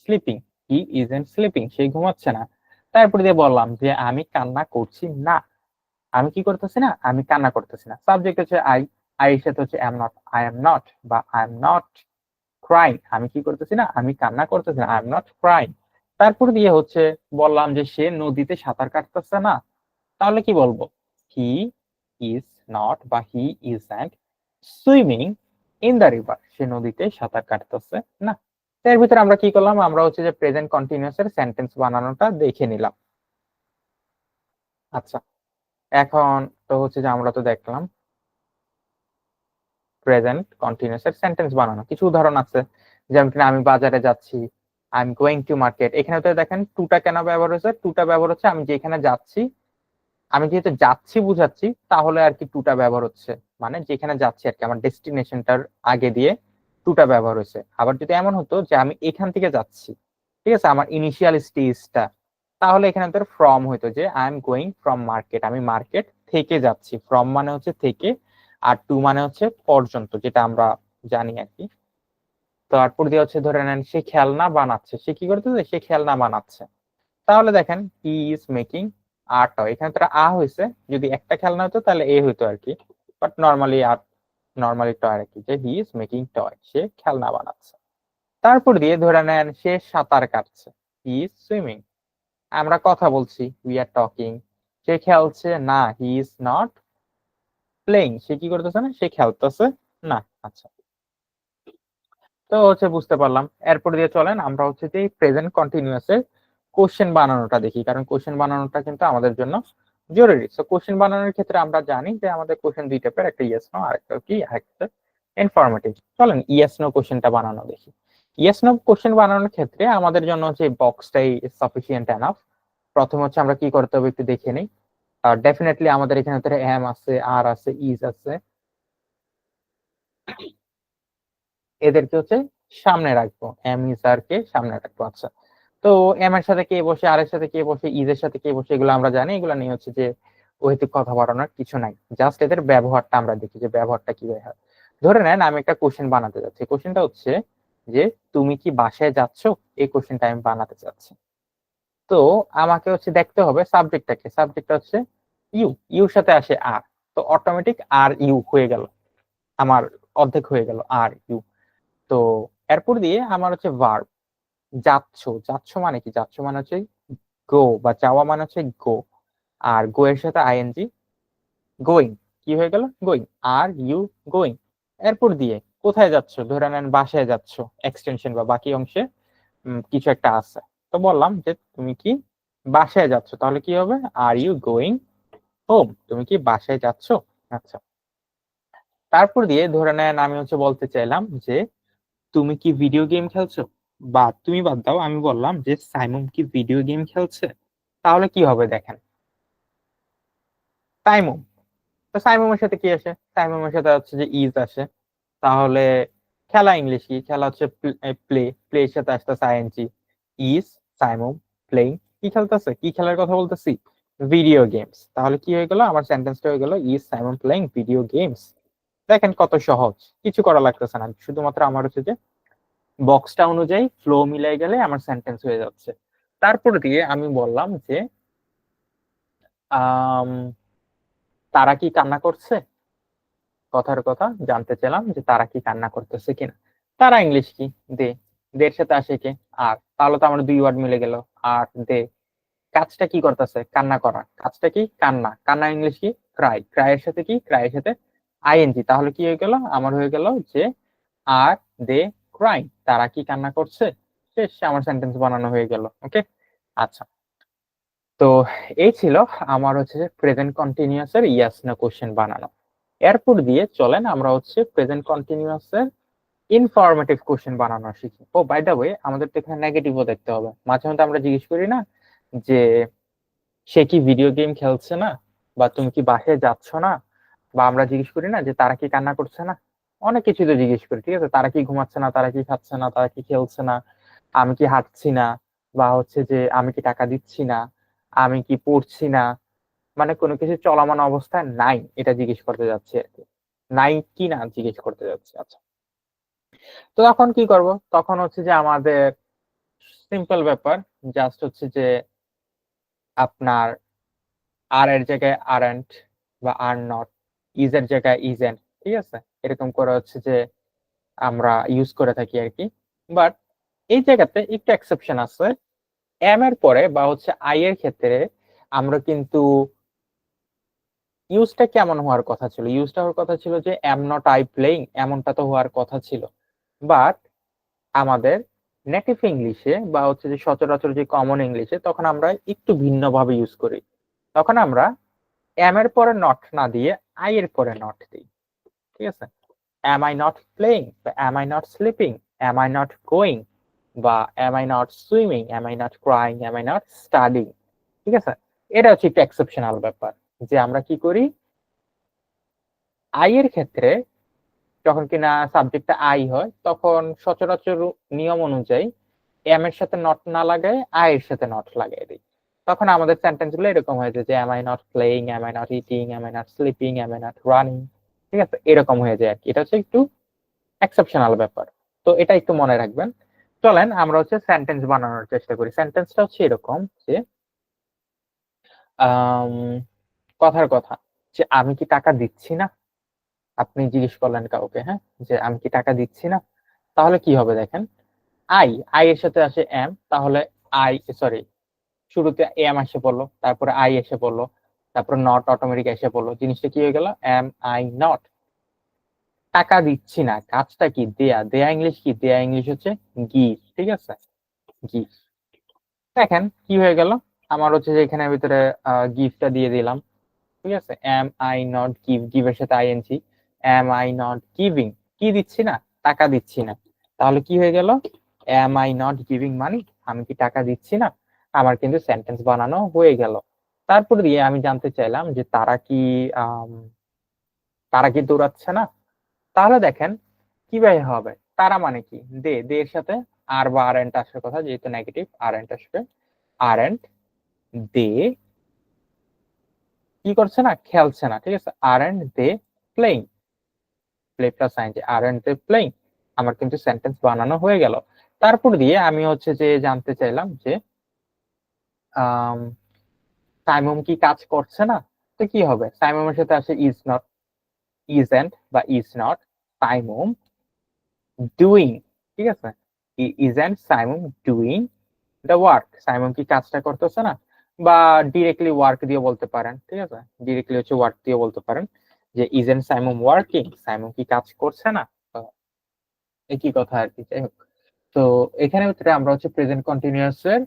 sleeping. He isn't sleeping, সে ঘুমাচ্ছে না। তারপর দিয়ে বললাম যে আমি কান্না করছি না, আমি কি করতেছি না? আমি কান্না করতেছি না। সাবজেক্ট হচ্ছে আই এর সাথে হচ্ছে am not, I am not বা আই এম নট ক্রাইং, আমি কি করতেছি না? আমি কান্না করতেছি না, আই এম নট ক্রাইং। তারপর দিয়ে হচ্ছে বললাম যে সে নদীতে সাঁতার কাটতেছে না, তাহলে কি বলবো? হি ইজ নট বা he isn't swimming in the river, সে নদীতে সাঁতার কাটতেছে না। তো এর ভিতরে আমরা কি করলাম? আমরা হচ্ছে যে প্রেজেন্ট কন্টিনিউয়াস এর সেন্টেন্স বানানোটা দেখে নিলাম। আচ্ছা, এখন তো হচ্ছে যে আমরা তো দেখলাম প্রেজেন্ট কন্টিনিউয়াস এর সেন্টেন্স বানানো। কিছু উদাহরণ আছে, যেমন কিনা আমি বাজারে যাচ্ছি, I am going to market. এখানে তো দেখেন টুটা কেন ব্যবহার হয়েছে? টুটা ব্যবহার হচ্ছে আমি যেখানে যাচ্ছি, আমি যেহেতু যাচ্ছি বুঝাচ্ছি, তাহলে আর কি টুটা ব্যবহার হচ্ছে, মানে যেখানে যাচ্ছি আর কি, আমার ডেস্টিনেশনটার আগে দিয়ে টুটা ব্যবহার হয়েছে। আবার যদি এমন হতো যে আমি এখান থেকে যাচ্ছি, ঠিক আছে, আমার ইনিশিয়াল স্টেজটা, তাহলে এখানে তোর ফ্রম হইতো, যে I am going from market, আমি মার্কেট থেকে যাচ্ছি। ফ্রম মানে হচ্ছে থেকে, আর টু মানে হচ্ছে পর্যন্ত, যেটা আমরা জানি আর কি। তারপর দিয়ে হচ্ছে ধরে নেন সে খেলনা বানাচ্ছে, সে কি করতেছে? সে খেলনা বানাচ্ছে। তাহলে দেখেন হি ইজ মেকিং আ টয়, এখানে তো আ হয়েছে, যদি একটা খেলনা হতো তাহলে এ হইতো আর কি, বাট নর্মালি আর নর্মালি টয় আর কি, যে হি ইজ মেকিং টয়, সে খেলনা বানাচ্ছে। তারপর দিয়ে ধরে নেন সে সাঁতার কাটছে, হি ইজ সুইমিং। আমরা কথা বলছি, উই আর টকিং। সে খেলছে না, হি ইজ নট প্লেইং, সে কি করতেছে না? সে খেলতেছে না। আচ্ছা, তো হচ্ছে বুঝতে পারলাম। এরপর দিয়ে চলেন আমরা হচ্ছে যে প্রেজেন্ট কন্টিনিউয়াস এর কোশ্চেন বানানোটা দেখি, কারণ কোশ্চেন বানানোটা কিন্তু আমাদের জন্য জরুরি। তো কোশ্চেন বানানোর ক্ষেত্রে আমরা জানি যে আমাদের কোশ্চেন দুই টাইপের, একটা ইয়েস নো আর একটা কি, আরেকটা ইনফরমেটিভ। চলেন ইয়েস নো কোশ্চেনটা বানানো দেখি। ইয়েস নো কোশ্চেন বানানোর ক্ষেত্রে আমাদের জন্য হচ্ছে বক্সটাই সাফিসিয়েন্ট এনাফ। প্রথমে হচ্ছে আমরা কি করতে হবে একটু দেখে নিই। ডেফিনেটলি আমাদের এখানে তো এম আছে, আর আছে, ইজ আছে, এদেরকে হচ্ছে সামনে রাখবো, এম ইজ আর কে সামনে রাখবো। আচ্ছা, তো এম এর সাথে কে বসে, আর এর সাথে কে বসে, ইজ এর সাথে কে বসে, এগুলো আমরা জানি। এগুলো নিয়ে হচ্ছে যে অহেতুক কথা বাড়ানোর কিছু নাই, জাস্ট এদের ব্যবহারটা আমরা দেখি যে ব্যবহারটা কিভাবে হয়। ধরে নেন আমি একটা কোশ্চেন বানাতে যাচ্ছি, কোশ্চেনটা হচ্ছে যে তুমি কি বাসায় যাচ্ছ, এই কোশ্চেনটা আমি বানাতে চাচ্ছি। তো আমাকে হচ্ছে দেখতে হবে সাবজেক্টটাকে, সাবজেক্টটা হচ্ছে ইউর সাথে আসে আর, তো অটোমেটিক আর ইউ হয়ে গেল, আমার অর্ধেক হয়ে গেল আর ইউ। তো এরপর দিয়ে আমার হচ্ছে ভার্ব, যাচ্ছ। যাচ্ছ মানে কি? যাচ্ছ মানে হচ্ছে গো, বা যাওয়া মানে হচ্ছে গো, আর গো এর সাথে আইএনজি, গোয়িং। কি হয়ে গেল? গোয়িং। Are you going. এরপর দিয়ে কোথায় যাচ্ছ? ধরে নেন বাসায় যাচ্ছ, এক্সটেনশন বা বাকি অংশে কিছু একটা আছে, তো বললাম যে তুমি কি বাসায় যাচ্ছ, তাহলে কি হবে, আর ইউ গোয়িং হোম, তুমি কি বাসায় যাচ্ছ। আচ্ছা, তারপর দিয়ে ধরে নেন আমি হচ্ছে বলতে চাইলাম যে তুমি কি ভিডিও গেম খেলছো, বা তুমি বাদ দাও, আমি বললাম যে সাইমন কি ভিডিও গেম খেলছে, তাহলে কি হবে দেখেন, সাইমন, তো সাইমনের সাথে কি আসে, সাইমনের সাথে হচ্ছে যে ইজ আসে, তাহলে খেলা ইংলিশ কি, খেলা হচ্ছে প্লে, প্লের সাথে আসতেছে আইএনজি, ইজ সাইমন প্লেইং, কি খেলতেছে, কি খেলার কথা বলতেছি, ভিডিও গেমস, তাহলে কি হয়ে গেল, আমার সেন্টেন্সটা হয়ে গেল is Simon playing video games. দেখেন কত সহজ, কিছু করা লাগতেছে না, শুধুমাত্র আমার হচ্ছে যে বক্সটা অনুযায়ী ফ্লো মিলাই গেলে আমার সেন্টেন্স হয়ে যাচ্ছে। তারপর দিয়ে আমি বললাম যে আম, তারা কি কান্না করছে, কথার কথা জানতে চাইলাম যে তারা কি কান্না করতেছে কিনা, তারা ইংলিশ কি, দে, দের সাথে আসে কে, আর, তাহলে তো আমার দুই ওয়ার্ড মিলে গেল, আর দে, কাজটা কি করতেছে, কান্না করা, কাজটা কি, কান্না, কান্না ইংলিশ কি, ক্রাই, ক্রাইয়ের সাথে কি, ক্রাইয়ের সাথে আইএনজি, তাহলে কি হয়ে গেল, আমার হয়ে গেল যে আর দে ক্রাইং, তারা কি কান্না করছে, শেষ, আমার সেন্টেন্স বানানো হয়ে গেল। ওকে, আচ্ছা, তো এই ছিল আমার হচ্ছে যে প্রেজেন্ট কন্টিনিউয়াস এর ইয়েস না কোশ্চেন বানানো। এরপর দিয়ে চলেন আমরা হচ্ছে প্রেজেন্ট কন্টিনিউয়াস এর ইনফরমেটিভ কোশ্চেন বানানো শিখি। ও বাই দ্য ওয়ে, আমাদের তো এখানে নেগেটিভও দেখতে হবে, মাঝে মধ্যে আমরা জিজ্ঞেস করি না যে সে কি ভিডিও গেম খেলছে না, বা তুমি কি বাসায় যাচ্ছ না, বা আমরা জিজ্ঞেস করি না যে তারা কি কান্না করছে না, অনেক কিছু তো জিজ্ঞেস করি, ঠিক আছে, তারা কি ঘুমাচ্ছে না, তারা কি খাচ্ছে না, তারা কি খেলছে না, আমি কি হাঁটছি না, বা হচ্ছে যে আমি কি টাকা দিচ্ছি না, আমি কি পড়ছি না, মানে কোনো কিছু চলমান অবস্থায় নাই এটা জিজ্ঞেস করতে যাচ্ছি আর কি, নাই কি না জিজ্ঞেস করতে যাচ্ছি। আচ্ছা, তো তখন কি করব, তখন হচ্ছে যে আমাদের সিম্পল ব্যাপার, জাস্ট হচ্ছে যে আপনার আর এর জায়গায় আরন্ট বা আর নট, ইজ এর জায়গায় ইজেন্ট, ঠিক আছে, এরকম করে হচ্ছে যে আমরা ইউজ করে থাকি আর কি। বাট এই জায়গাতে একটু এক্সেপশন আছে, এম এর পরে বা হচ্ছে আই এর ক্ষেত্রে আমরা কিন্তু ইউজটা কেমন হওয়ার কথা ছিল, ইউজটা হওয়ার কথা ছিল যে এম নট আই প্লেইং, এমনটা তো হওয়ার কথা ছিল। বাট আমাদের নেটিভ ইংলিশে বা হচ্ছে যে সচরাচর যে কমন ইংলিশে তখন আমরা একটু ভিন্নভাবে ইউজ করি, তখন আমরা এম এর পরে নট না দিয়ে আই এর পরে নট দিই, ঠিক আছে, am I not playing বা am I not sleeping, am I not going বা am I not swimming, am I not crying, am I not studying, ঠিক আছে, এটা হচ্ছে একটা এক্সেপশনাল ব্যাপার, যে আমরা কি করি আই এর ক্ষেত্রে যখন কিনা সাবজেক্টটা আই হয় তখন সচরাচর নিয়ম অনুযায়ী এম এর সাথে নট না লাগায় আই এর সাথে নট লাগাই দিই, তখন আমাদের সেন্টেন্স গুলো এরকম হয়ে যায় যে am I not playing, am I not eating, am I not sleeping, am I not running, ঠিক আছে, এরকম হয়ে যায় আর কি, এটা হচ্ছে একটু এক্সেপশনাল ব্যাপার, তো এটা একটু মনে রাখবেন। চলেন আমরা হচ্ছে সেন্টেন্স বানানোর চেষ্টা করি, সেন্টেন্সটা হচ্ছে এরকম যে আম, কথার কথা, যে আমি কি টাকা দিচ্ছি না, আপনি জিজ্ঞেস করলেন কাউকে, হ্যাঁ, যে আমি কি টাকা দিচ্ছি না, তাহলে কি হবে দেখেন, আই, আই এর সাথে আসে এম, তাহলে আই, সরি, শুরুতে এম এসে পড়লো, তারপরে আই এসে পড়লো, তারপরে নট অটোমেটিক এসে পড়লো, জিনিসটা কি হয়ে গেল, এম আই নট, টাকা দিচ্ছি না, কাজটা কি, দেয়া, দেয়া ইংলিশ কি, দেয়া ইংলিশ হচ্ছে গিভ, ঠিক আছে, গিভ, দেখেন কি হয়ে গেল, আমার হচ্ছে যে এখানে ভিতরে গিফটটা দিয়ে দিলাম, ঠিক আছে, এম আই নট গিভ, গিভের সাথে ING, am I not giving, কি দিচ্ছি না, টাকা দিচ্ছি না, তাহলে কি হয়ে গেল, এম আই নট গিভিং মানি, আমি কি টাকা দিচ্ছি না, আমার কিন্তু সেন্টেন্স বানানো হয়ে গেল। তারপর দিয়ে আমি জানতে চাইলাম যে আম, তারা কি দৌড়াচ্ছে না, তাহলে দেখেন কিভাবে হবে, তারা মানে কি, দে, দে এর সাথে আর বা আর এন্ড আসার কথা, যেহেতু নেগেটিভ আর এন্ড আসবে, আর এন্ড দে কি করছে না, খেলছে না, ঠিক আছে, আর and they playing, play plus ING, আর এন্ড দে প্লেইং, আমার কিন্তু সেন্টেন্স বানানো হয়ে গেল। তারপর দিয়ে আমি হচ্ছে যে জানতে চাইলাম যে আম, সাইমন কি কাজ করছে না, তো কি হবে, সাইমনের সাথে আসে ইজ নট, ইজেন্ট বা ইজ নট, সাইমন ডুইং, ঠিক আছে, isn't Simon doing the work, Simon কি কাজটা করতেছে না, বা ডিরেক্টলি ওয়ার্ক দিয়ে বলতে পারেন, ঠিক আছে, ডিরেক্টলি হচ্ছে ওয়ার্ক দিয়ে বলতে পারেন যে ইজেন্ট সাইমন ওয়ার্কিং, সাইমন কি কাজ করছে না, তো একই কথা আর কি, যাই হোক। তো এখানে ভিতরে আমরা হচ্ছে প্রেজেন্ট কন্টিনিউয়াস এর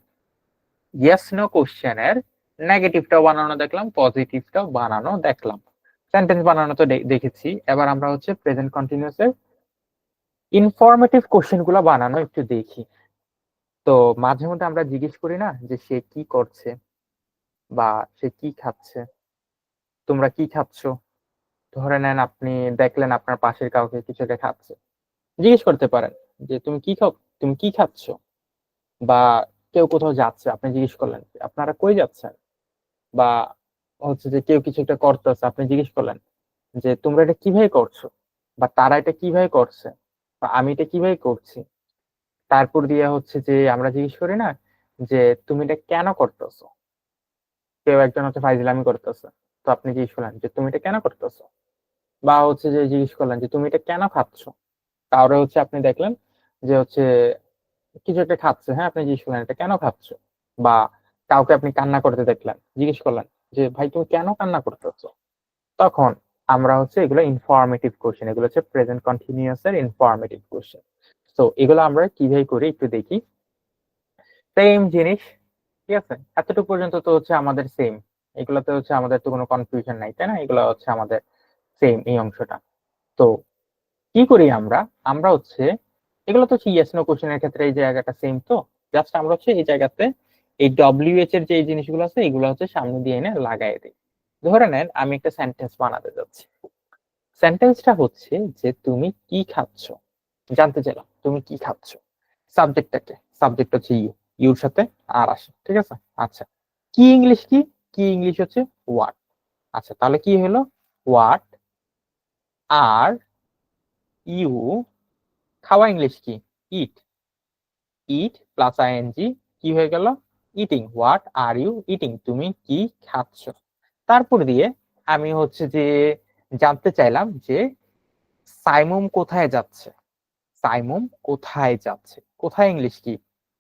ইয়েস নো কোশ্চেনের নেগেটিভটাও বানানো দেখলাম, পজিটিভটাও বানানো দেখলাম, সেন্টেন্স বানানো তো দেখেছি। এবার আমরা হচ্ছে প্রেজেন্ট কন্টিনিউয়াস এর ইনফরমেটিভ কোশ্চেন গুলো বানানো একটু দেখি। তো মাঝে মধ্যে আমরা জিজ্ঞেস করি না যে সে কি করছে বা সে কি খাচ্ছে, তোমরা কি খাচ্ছ। ধরে নেন আপনি দেখলেন আপনার পাশের কাউকে কিছু একটা খাচ্ছে, জিজ্ঞেস করতে পারেন যে তুমি কি খাও, তুমি কি খাচ্ছ। বা কেউ কোথাও যাচ্ছে, আপনি জিজ্ঞেস করলেন যে, আপনারা কই যাচ্ছেন। বা হচ্ছে যে কেউ কিছু একটা করতেছে, আপনি জিজ্ঞেস করলেন যে তোমরা এটা কিভাবে করছো, বা তারা এটা কিভাবে করছে, বা আমি এটা কিভাবে করছি। তারপর দিয়ে হচ্ছে যে আমরা জিজ্ঞেস করি না যে তুমি এটা কেন করতেছো। কেউ একজন হচ্ছে ফাইজলামি করতেছে, তো আপনি জিজ্ঞেস করলেন যে তুমি এটা কেন করতেছো। বা হচ্ছে যে জিজ্ঞেস করলেন যে তুমি এটা কেন খাচ্ছ। কারো হচ্ছে আপনি দেখলেন যে হচ্ছে কিছু একটা খাচ্ছে, হ্যাঁ, আপনি জিজ্ঞেস করলেন এটা কেন খাচ্ছ। বা কাউকে আপনি কান্না করতে দেখলেন, জিজ্ঞেস করলেন যে ভাই তুমি কেন কান্না করতেছো। তখন আমরা হচ্ছে এগুলো ইনফরমেটিভ কোশ্চেন, এগুলো হচ্ছে প্রেজেন্ট কন্টিনিউয়াস এর ইনফরমেটিভ কোশ্চেন। তো এগুলো আমরা কিভাবে করি একটু দেখি। সেম জিনিস, ঠিক আছে, এতটুকু পর্যন্ত তো হচ্ছে আমাদের সেম। এগুলোতে হচ্ছে আমাদের তো কোনো কনফিউশন নাই, তাই না, এগুলো হচ্ছে আমাদের সেম এই অংশটা। তো কি করি আমরা, আমরা হচ্ছে এগুলো তো হচ্ছে ইয়েস নো কোশ্চেনের ক্ষেত্রে এই জায়গাটা সেম। তো জাস্ট আমরা হচ্ছে এই জায়গাতে এই ডব্লিউএইচ এর যে এই জিনিসগুলো আছে এগুলো হচ্ছে সামনে দিয়ে এনে লাগাই দিই। ধরে নেন আমি একটা সেন্টেন্স বানাতে যাচ্ছি। সেন্টেন্সটা হচ্ছে যে তুমি কি খাচ্ছ, জানতে চাইলাম তুমি কি খাচ্ছ। সাবজেক্টটাকে, সাবজেক্ট হচ্ছে ইউ, ইউর সাথে আর আসে, ঠিক আছে। আচ্ছা, কি ইংলিশ কি, কি ইংলিশ হচ্ছে হোয়াট। আচ্ছা তাহলে কি হলো, হোয়াট আর ইউ, খাওয়া ইংলিশ কি, ইট, ইট প্লাস আইএনজি কি হয়ে গেল, eating. What are you eating, তুমি কি খাচ্ছ। তারপর দিয়ে আমি হচ্ছে যে জানতে চাইলাম যে সাইমুম কোথায় যাচ্ছে। সাইমুম কোথায় যাচ্ছে, কোথায় ইংলিশ কি,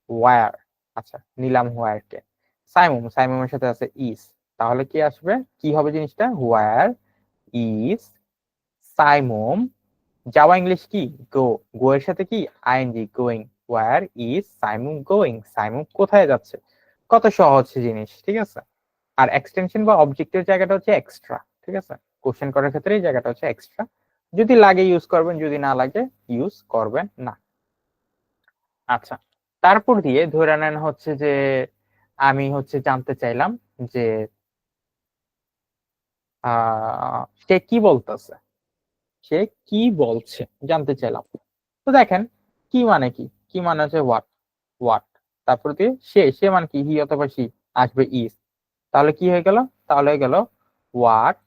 ওয়্যার। আচ্ছা নিলাম হোয়ার কে, সাইমুম, সাইমুমের সাথে আছে ইজ, তাহলে কি আসবে, কি হবে জিনিসটা, হোয়ার ইজ সাইমুম। যাওয়া ইংলিশ কি, গো, গো এর সাথে কি ING, going. Where is Saimum going, Saimum কোথায় যাচ্ছে। কত সহজ জিনিস, ঠিক আছে। আর এক্সটেনশন বা অবজেক্টের জায়গাটা হচ্ছে এক্সট্রা, ঠিক আছে। কোশ্চেন করার ক্ষেত্রে এই জায়গাটা হচ্ছে এক্সট্রা, যদি লাগে ইউজ করবেন, যদি না লাগে ইউজ করবেন না। আচ্ছা, তারপর দিয়ে ধরে নেন হচ্ছে যে আমি হচ্ছে জানতে চাইলাম যে সে কি বলতেছে, সে কি বলছে জানতে চাইলাম। তো দেখেন কি মানে কি, কি মানে হচ্ছে হোয়াট, হোয়াট। তারপর দিয়ে সে, সে মানে কি, হি অথবা সি, আসবে ইজ। তাহলে কি হয়ে গেল, তাহলে হয়ে গেল হোয়াট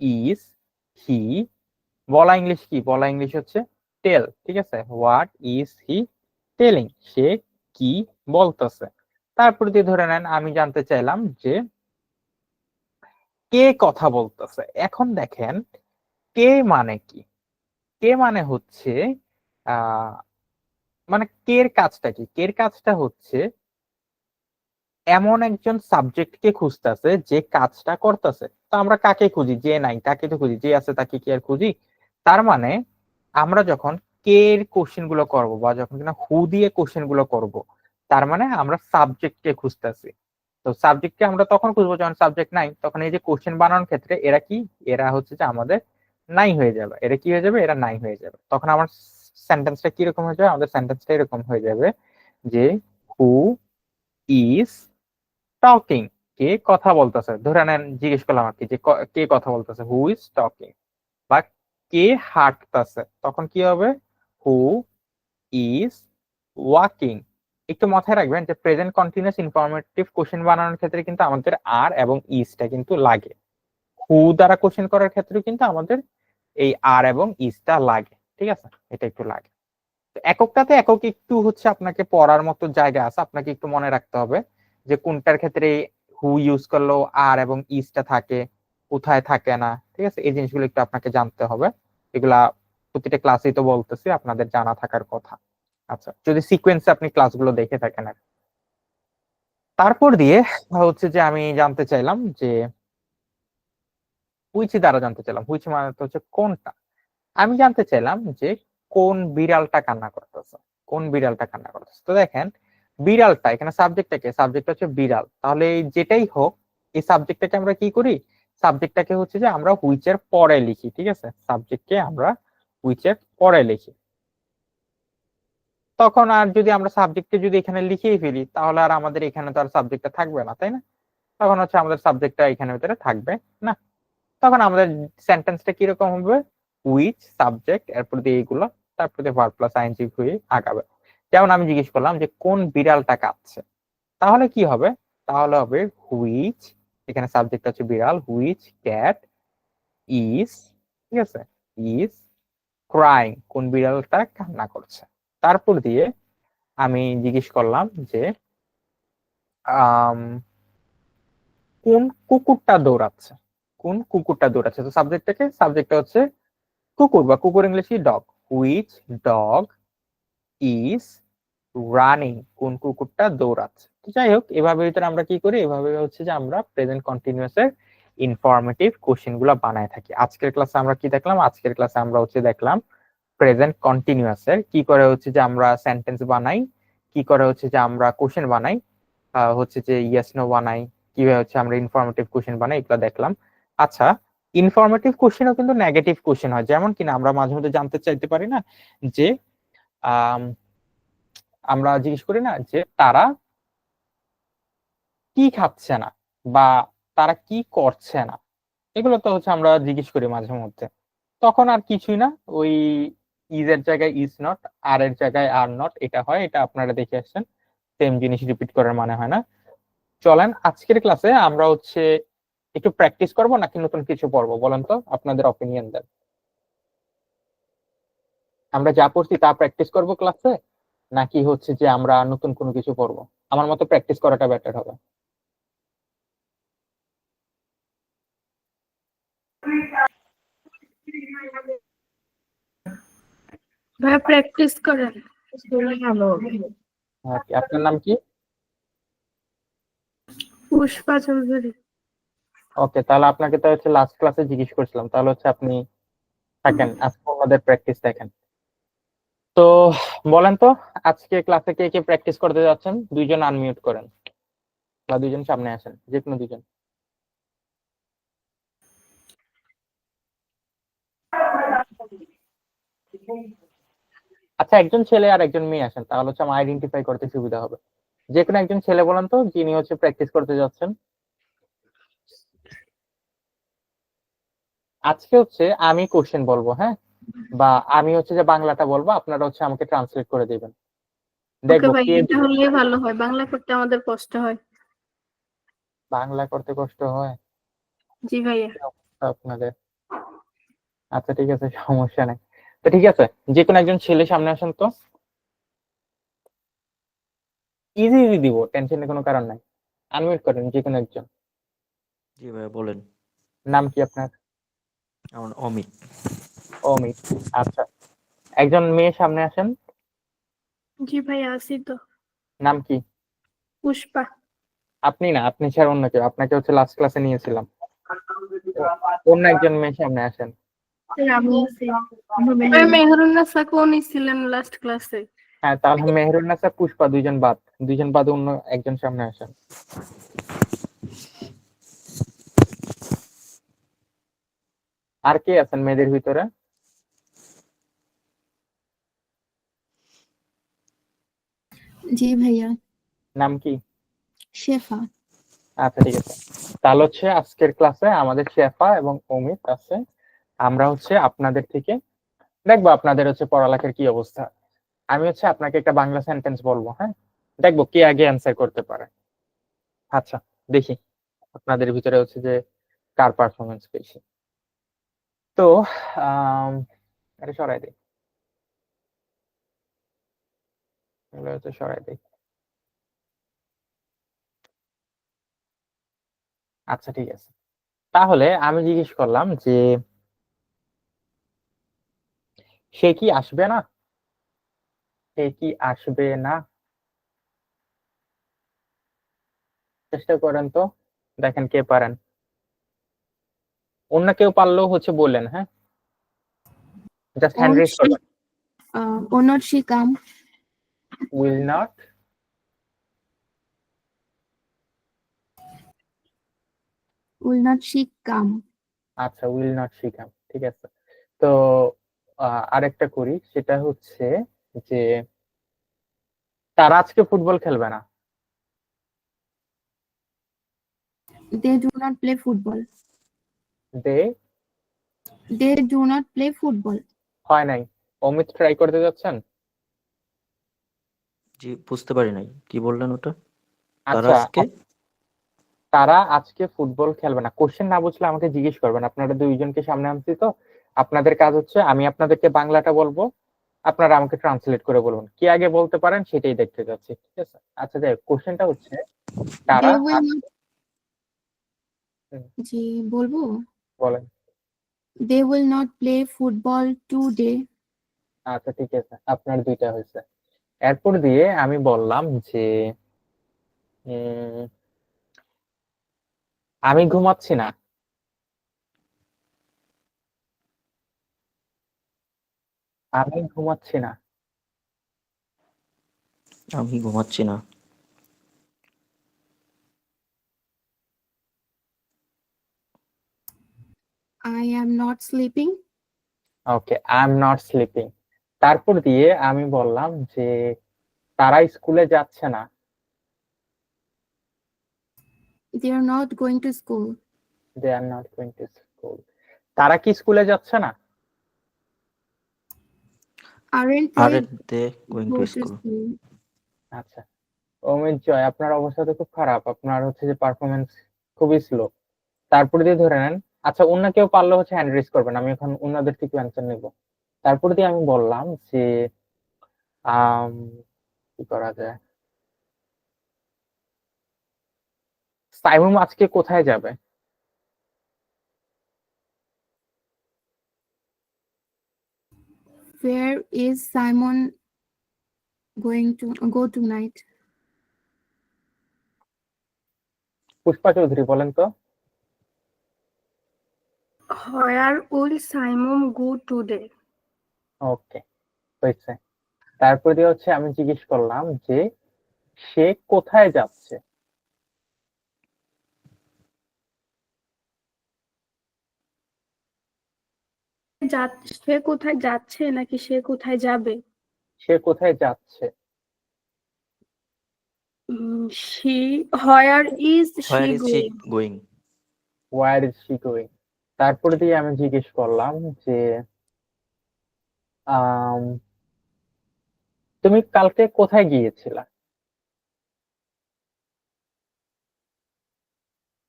ইজ হি। বলা ইংলিশ কি, বলা ইংলিশ হচ্ছে টেল, ঠিক আছে। হোয়াট ইজ হি টেলিং, সে কি বলতেছে। তারপর দিয়ে ধরে নেন আমি জানতে চাইলাম যে কে কথা বলতেছে। এখন দেখেন কে মানে কি, কে মানে হচ্ছে আহ মানে কের কাজটা কি, কের কাজটা হচ্ছে এমন একজন সাবজেক্টকে খুঁজতেছে যে কাজটা করতেছে। তো আমরা কাকে খুঁজি, যে নাই তাকে তো খুঁজি, যে আছে তাকে কি আর খুঁজি। তার মানে আমরা যখন কে এর কোশ্চেন গুলো করবো বা যখন কিনা হু দিয়ে কোশ্চেন গুলো করব, তার মানে আমরা সাবজেক্টকে খুঁজতেছি। তো সাবজেক্টকে আমরা তখন খুঁজবো যখন সাবজেক্ট নাই, তখন এই যে কোশ্চেন বানানোর ক্ষেত্রে এরা কি, এরা হচ্ছে যে আমাদের নাই হয়ে যাবে। এরা কি হয়ে যাবে, এরা নাই হয়ে যাবে। তখন আমার সেন্টেন্সটা কিরকম হয়ে যাবে, আমাদের সেন্টেন্সটা এরকম হয়ে যাবে যে হু ইজ টকিং, কে কথা বলতেছে। ধরে নেন জিজ্ঞেস করলাম আর কি যে কে কথা বলতেছে, হু ইজ টকিং। বা কে হাঁটতেছে, তখন কি হবে, হু ইজ ওয়াকিং। একটু মাথায় রাখবেন যে প্রেজেন্ট কন্টিনিউয়াস ইনফরমেটিভ কোশ্চেন বানানোর ক্ষেত্রে কিন্তু আমাদের আর এবং ইজটা কিন্তু লাগে। হু দ্বারা কোশ্চেন করার ক্ষেত্রে কিন্তু আমাদের এই আর এবং ইজটা লাগে, ঠিক আছে, এটা একটু লাগে। তো এককটাতে একক একটু হচ্ছে আপনাকে পড়ার মতো জায়গা আছে, আপনাকে একটু মনে রাখতে হবে যে কোনটার ক্ষেত্রে হু ইউজ করলেও আর এবং ইজটা থাকে, কোথায় থাকে না, ঠিক আছে। এই জিনিসগুলো একটু আপনাকে জানতে হবে। এগুলা প্রতিটা ক্লাসেই তো বলতেছি, আপনাদের জানা থাকার কথা। আচ্ছা, যদি সিকোয়েন্সে আপনি ক্লাসগুলো দেখে থাকেন আর কি। তারপর দিয়ে হচ্ছে যে আমি জানতে চাইলাম যে হুইচ দ্বারা জানতে চাইলাম, হুইচ মানে তো হচ্ছে কোনটা। আমি জানতে চাইলাম যে কোন বিড়ালটা কান্না করতেছে। কোন বিড়ালটা কান্না করতেছে। তো দেখেন বিড়ালটা এখানে সাবজেক্টটাকে, সাবজেক্ট হচ্ছে বিড়াল, তাহলে এই যেটাই হোক এই সাবজেক্টটাকে আমরা কি করি, সাবজেক্টটাকে হচ্ছে যে আমরা হুইচ এর পরে লিখি, ঠিক আছে, সাবজেক্টকে আমরা হুইচ এর পরে লিখি। তখন আর যদি আমরা সাবজেক্টকে যদি এখানে লিখেই ফেলি তাহলে আর আমাদের এখানে তো আর সাবজেক্টটা থাকবে না, তাই না? তখন হচ্ছে আমাদের সাবজেক্টটা এখানে ভিতরে থাকবে না। তখন আমাদের সেন্টেন্সটা কিরকম হবে, হুইচ সাবজেক্ট এরপর দিয়ে এইগুলো, তারপর দিয়ে ভার্ব প্লাস আইএনজি হয়ে আগাবে। যেমন আমি জিজ্ঞেস করলাম যে কোন বিড়ালটা কাঁদছে, তাহলে কি হবে, তাহলে হবে হুইচ, এখানে সাবজেক্ট হচ্ছে বিড়াল, হুইচ ক্যাট ইজ, ঠিক আছে, ইজ ক্রাইং, কোন বিড়ালটা কান্না করছে। তারপর দিয়ে আমি জিজ্ঞেস করলাম যে আম, কোন কুকুরটা দৌড়াচ্ছে, কোন কুকুরটা দৌড়াচ্ছে। তো সাবজেক্টটা হচ্ছে কুকুর, বা কুকুর ইংলিশে dog, which dog is running, কোন কুকুরটা দৌড়াচ্ছে। তো যাই হোক, এভাবে ভিতরে আমরা কি করি, এভাবে হচ্ছে যে আমরা প্রেজেন্ট কন্টিনিউয়াস এর ইনফরমেটিভ কোশ্চেন গুলা বানায় থাকি। আজকের ক্লাসে আমরা কি দেখলাম, আজকের ক্লাসে আমরা হচ্ছে দেখলাম প্রেজেন্ট কন্টিনিউয়াস এর কি করে হচ্ছে যে আমরা সেন্টেন্স বানাই, কি করে হচ্ছে যে আমরা কোশ্চেন বানাই, হচ্ছে যে ইয়েস নো বানাই, কিভাবে হচ্ছে আমরা ইনফরমেটিভ কোশ্চেন বানাই, এগুলো দেখলাম। আচ্ছা, ইনফরমেটিভ কোশ্চেনও কিন্তু নেগেটিভ কোশ্চেন হয়, যেমন কিনা আমরা মাঝে মধ্যে জানতে চাইতে পারি না যে আম, আমরা জিজ্ঞেস করি না যে তারা কি খাচ্ছে না, বা তারা কি করছে না, এগুলো তো হচ্ছে আমরা জিজ্ঞেস করি মাঝে মধ্যে। তখন আর কিছুই না, ওই ইজ এর জায়গায় ইজ নট, আর এর জায়গায় আর নট, এটা হয়, এটা আপনারা দেখে আসছেন, সেম জিনিস রিপিট করার মানে হয় না। চলেন আজকের ক্লাসে আমরা হচ্ছে একটু প্র্যাকটিস করবো নাকি নতুন কিছু পড়বো, বলেন তো, আপনাদের অপিনিয়ন দেন। আমরা যা পড়ছি তা প্র্যাকটিস করবো ক্লাসে, নাকি হচ্ছে যে আমরা নতুন কোনো কিছু পড়বো? আমার মতে প্র্যাকটিস করাটা বেটার হবে। ভাইয়া প্র্যাকটিস করেন। আপনার নাম কি? পুষ্পা চৌধুরী। ওকে, তাহলে আপনাকে তো হচ্ছে লাস্ট ক্লাসে জিজ্ঞেস করছিলাম, তাহলে হচ্ছে আপনি থাকেন, আজকে আমাদের প্র্যাকটিস দেখেন। তো বলেন তো, আজকে ক্লাসে কে কে প্র্যাকটিস করতে যাচ্ছেন? দুইজন আনমিউট করেন, বা দুইজন সামনে আসেন, যে কোনো দুইজন। আচ্ছা, একজন ছেলে আর একজন মেয়ে আসেন, তাহলে হচ্ছে আমার আইডেন্টিফাই করতে সুবিধা হবে। যে কোনো একজন ছেলে বলেন তো, যিনি হচ্ছে প্র্যাকটিস করতে যাচ্ছেন। আজকে হচ্ছে আমি কোশ্চেন বলবো, হ্যাঁ, বা আমি হচ্ছে যে বাংলাটা বলবো, আপনারা হচ্ছে আমাকে ট্রান্সলেট করে দিবেন, ওকে দেখবো ভাই, কে এটা হলেই ভালো হয়, বাংলা করতে আমাদের কষ্ট হয়। বাংলা করতে কষ্ট হয়। জি ভাইয়া। কি অবস্থা আপনাদের? আচ্ছা ঠিক আছে, সমস্যা নেই। তো ঠিক আছে, যে কোনো একজন ছেলে সামনে আসেন তো। ইজি ইজি দিব, টেনশনের কোনো কারণ নাই। আনমিউট করেন যে কোনো একজন। জি ভাইয়া বলেন। নাম কি আপনার? আমার অমিত। অমিত। আচ্ছা, একজন মেয়ে সামনে আসেন। জি ভাইয়া, আছি তো। নাম কি? পুষ্পা। আপনি না, আপনি ছাড়া অন্য কেউ, আপনাকে হচ্ছে লাস্ট ক্লাসে নিয়েছিলাম। অন্য একজন মেয়ে সামনে আসেন। আমি আছি। মেহরুন্নাসা কোন ছিলেন লাস্ট ক্লাসে? হ্যাঁ, তাহলে মেহেরুন্নাসা পুষ্পা দুইজন বাদ অন্য একজন সামনে আসেন। আর কে আছেন মেয়েদের ভিতরে? জি ভাইয়া। নাম কি? শেফা। আচ্ছা ঠিক আছে, তাহলে হচ্ছে আজকের ক্লাসে আমাদের শেফা এবং অমিত আছে। আমরা হচ্ছে আপনাদের থেকে দেখবো আপনাদের হচ্ছে পড়ালেখার কি অবস্থা। আমি হচ্ছে আপনাকে একটা বাংলা সেন্টেন্স বলবো, হ্যাঁ, দেখবো কে আগে অ্যান্সার করতে পারে। আচ্ছা, দেখি আপনাদের ভিতরে হচ্ছে যে কার পারফরমেন্স বেশি। তো আহ এটা সরাই দিই, এগুলো হচ্ছে সরাই দিই। আচ্ছা ঠিক আছে, তাহলে আমি জিজ্ঞেস করলাম যে সে কি আসবে না, সে কি আসবে না, চেষ্টা করেন তো, দেখেন কে পারেন। অন্য কেউ পারলেও হচ্ছে বললেন, হ্যাঁ, জাস্ট হ্যান্ড রেজ করবেন। Or not she come? will not she come? আচ্ছা will not she come, ঠিক আছে। তো আরেকটা করি, সেটা হচ্ছে যে তারা আজকে ফুটবল খেলবে না। They do not play football. They They do not play football. হয় নাই। অমিত ট্রাই করতে যাচ্ছেন? জি, বুঝতে পারি নাই কি বললেন ওটা। তারা আচ্ছা, আজকে তারা আজকে ফুটবল খেলবে না। কোশ্চেন না বুঝলে আমাকে জিজ্ঞেস করবেন। আপনারা দুইজনকে সামনে আনছি তো, আপনাদের কাজ হচ্ছে আমি আপনাদেরকে বাংলাটা বলবো, আপনারা আমাকে ট্রান্সলেট করে বলুন। কি আগে বলতে পারেন সেটাই দেখতে যাচ্ছি, ঠিক আছে? আচ্ছা, যাই হোক, কোশ্চেনটা হচ্ছে তারা They will not. জি বলবো। বলেন। They will not play football today. আচ্ছা, ঠিক আছে, আপনার দুইটা হয়েছে। এরপর দিয়ে আমি বললাম যে উম, আমি ঘুমাচ্ছি না। আমি ঘুমাচ্ছি না। আমি ঘুমাচ্ছি না। I am not sleeping. Okay, I am not sleeping. তারপর দিয়ে আমি বললাম যে তারা স্কুলে যাচ্ছে না। They are not going to school. They are not going to school. তারা কি স্কুলে যাচ্ছে না? Aren't they আরে they going go to to school. school? আচ্ছা, অমিত জয়, আপনার অবস্থা তো খুব খারাপ। আপনার হচ্ছে যে পারফরমেন্স খুবই স্লো। তারপরে দিয়ে ধরে নেন। আচ্ছা, অন্য কেউ পারলে হচ্ছে হ্যান্ড রেজ করবেন, আমি এখন অন্যদের থেকে অ্যান্সার নেব। তারপরে দিয়ে আমি বললাম যে আম, কি করা যায়, সাইমুম আজকে কোথায় যাবে? Where is Simon going to go tonight? Pushpa Chowdhury বলেন তো। Where will Simon go today? ওকে, হয়েছে। তারপর দিয়ে হচ্ছে আমি জিজ্ঞেস করলাম যে সে কোথায় যাচ্ছে? সে কোথায় যাচ্ছে নাকি সে কোথায় যাবে? সে কোথায় যাচ্ছে? Where is she where is she going? Going? Where is she going. তারপর দিয়ে আমি জিজ্ঞেস করলাম যে আম, তুমি কালকে কোথায় গিয়েছিলা?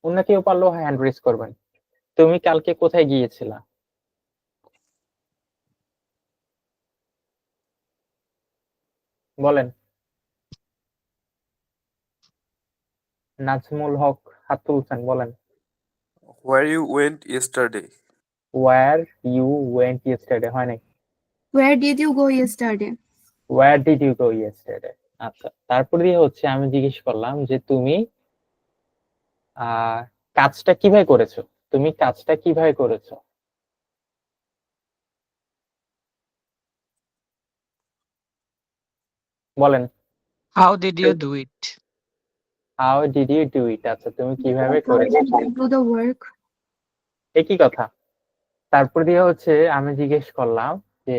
অন্য কেউ পারলেও হ্যান্ড রেজ করবেন। তুমি কালকে কোথায় গিয়েছিলা? বলেন। নাজমুল হক হাত তুলছেন, বলেন। Where you went yesterday? Where you went yesterday হয় নাই। Where did you go yesterday? Where did you go yesterday. আচ্ছা, তারপর দিয়ে হচ্ছে আমি জিজ্ঞেস করলাম যে তুমি আহ কাজটা কিভাবে করেছো? তুমি কাজটা কিভাবে করেছো? বলেন। How did you do it? How did you do it. আচ্ছা, তুমি কিভাবে How করেছো? did you do the work? একই কথা। তারপর দিয়ে হচ্ছে আমি জিজ্ঞেস করলাম যে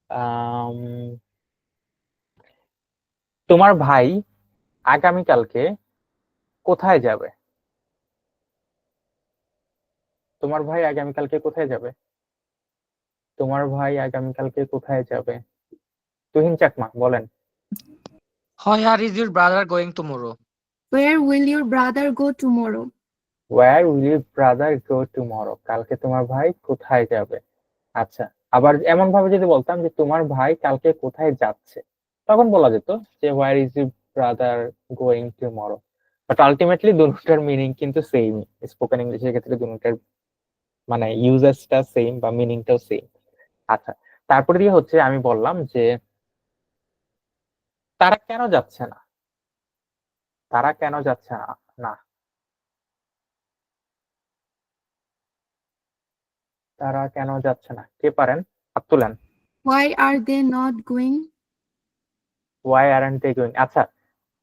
আম, তোমার ভাই আগামীকালকে কোথায় যাবে? তোমার ভাই আগামীকালকে কোথায় যাবে? তোমার ভাই আগামীকালকে কোথায় যাবে? তুহিন চাকমা বলেন। Where is your brother going tomorrow? Where will your brother go tomorrow? Where will your brother go tomorrow. কালকে তোমার ভাই কোথায় যাবে? আচ্ছা, আবার এমন ভাবে যদি বলতাম যে তোমার ভাই কালকে কোথায় যাচ্ছে, তখন বলা যেত যে where is your brother going tomorrow. But ultimately দুটোটার মিনিং কিন্তু সেম। স্পোকেন ইংলিশের ক্ষেত্রে দুটোটার মানে ইউজেসটা সেম বা মিনিংটাও সেম। আচ্ছা, তারপরে দিয়ে হচ্ছে আমি বললাম যে তারা কেন যাচ্ছে না? তারা কেন যাচ্ছে না? না, তারা কেন যাচ্ছে না, কে পারেন হাত তুলেন। Why are they not going? Why aren't they going? আচ্ছা,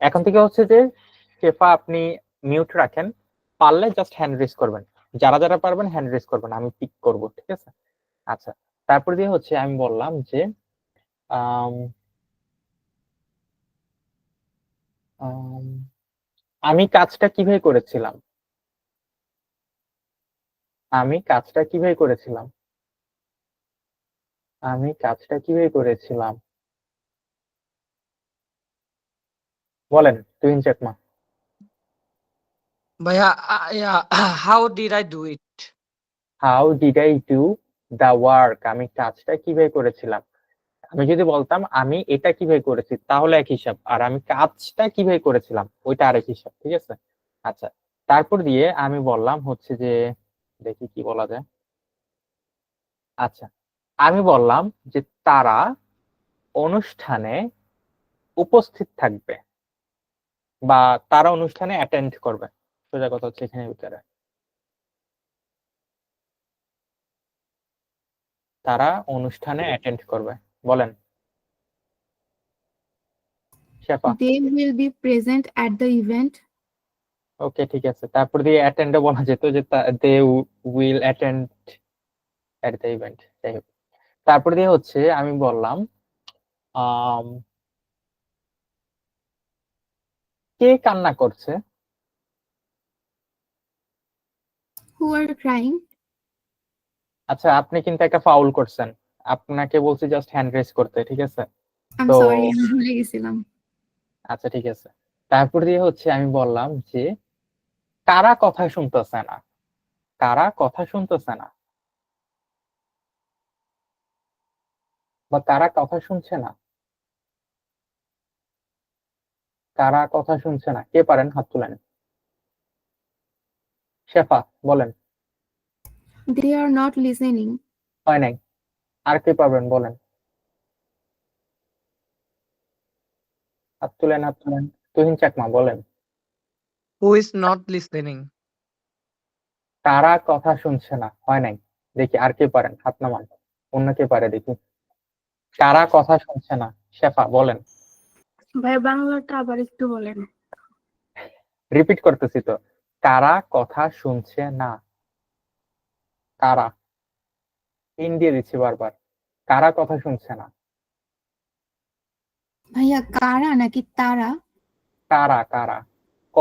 এখন থেকে হচ্ছে যে শেফা আপনি মিউট রাখেন, পারলে জাস্ট হ্যান্ড রেজ করবেন, যারা যারা পারবেন হ্যান্ড রেজ করবেন, আমি পিক করব, ঠিক আছে? আচ্ছা, তারপর দিয়ে হচ্ছে আমি বললাম যে আম, আম, আমি কাজটা কিভাবে করেছিলাম, আমি কাজটা কিভাবে করেছিলাম, আমি কাজটা কিভাবে করেছিলাম, বলেন তুহিন চাকমা। ভাইয়া yeah, how did I do it? How did I do the work? আমি কাজটা কিভাবে করেছিলাম। আমি যদি বলতাম আমি এটা কিভাবে করেছি তাহলে এক হিসাব, আর আমি কাজটা কিভাবে করেছিলাম ওইটা আরেক হিসাব, ঠিক আছে? আচ্ছা, তারপর দিয়ে আমি বললাম হচ্ছে যে, দেখি কি বলা যায়। আচ্ছা, আমি বললাম যে তারা অনুষ্ঠানে উপস্থিত থাকবে, বা তারা অনুষ্ঠানে অ্যাটেন্ড করবে, সোজা কথা হচ্ছে এখানে ভিতরে তারা অনুষ্ঠানে অ্যাটেন্ড করবে। বলেন শেফা। They will be present at the event. ওকে, ঠিক আছে, তারপর দিয়ে অ্যাটেন্ডে বলা যেত যে they will attend at the event, যাই হোক। তারপর দিয়ে হচ্ছে আমি বললাম আম, কে কান্না করছে? Who are crying? আচ্ছা, আপনি কিন্তু একটা ফাউল করছেন, আপনাকে বলছি জাস্ট হ্যান্ড রেজ করতে, ঠিক আছে? I'm তো sorry, আমি ভুলে গেছিলাম। আচ্ছা, ঠিক আছে, তারপর দিয়ে হচ্ছে আমি বললাম যে কারা কথা শুনতেছে না, কারা কথা শুনতেছে না, বা কারা কথা শুনছে না, কারা কথা শুনছে না, কে পারেন হাত তুলেন। শেফা বলেন। They are not listening. হয় নাই, আর কে পারবেন বলেন, হাত তুলেন, হাত তুলেন। তুহিন চাকমা বলেন। Who is not listening? কারা কথা শুনছে না, হয় নাই, দেখি আর কে পারেন হাত নামান, অন্য কে পারে দেখি, কারা কথা শুনছে না। শেফা বলেন। ভাই বাংলাটা আবার একটু বলেন। রিপিট করতেছি তো, কারা কথা শুনছে না, কারা, পিন দিয়ে দিচ্ছি বারবার, কারা কথা শুনছে না, ভাইয়া কারা নাকি তারা? কারা, কারা, ক,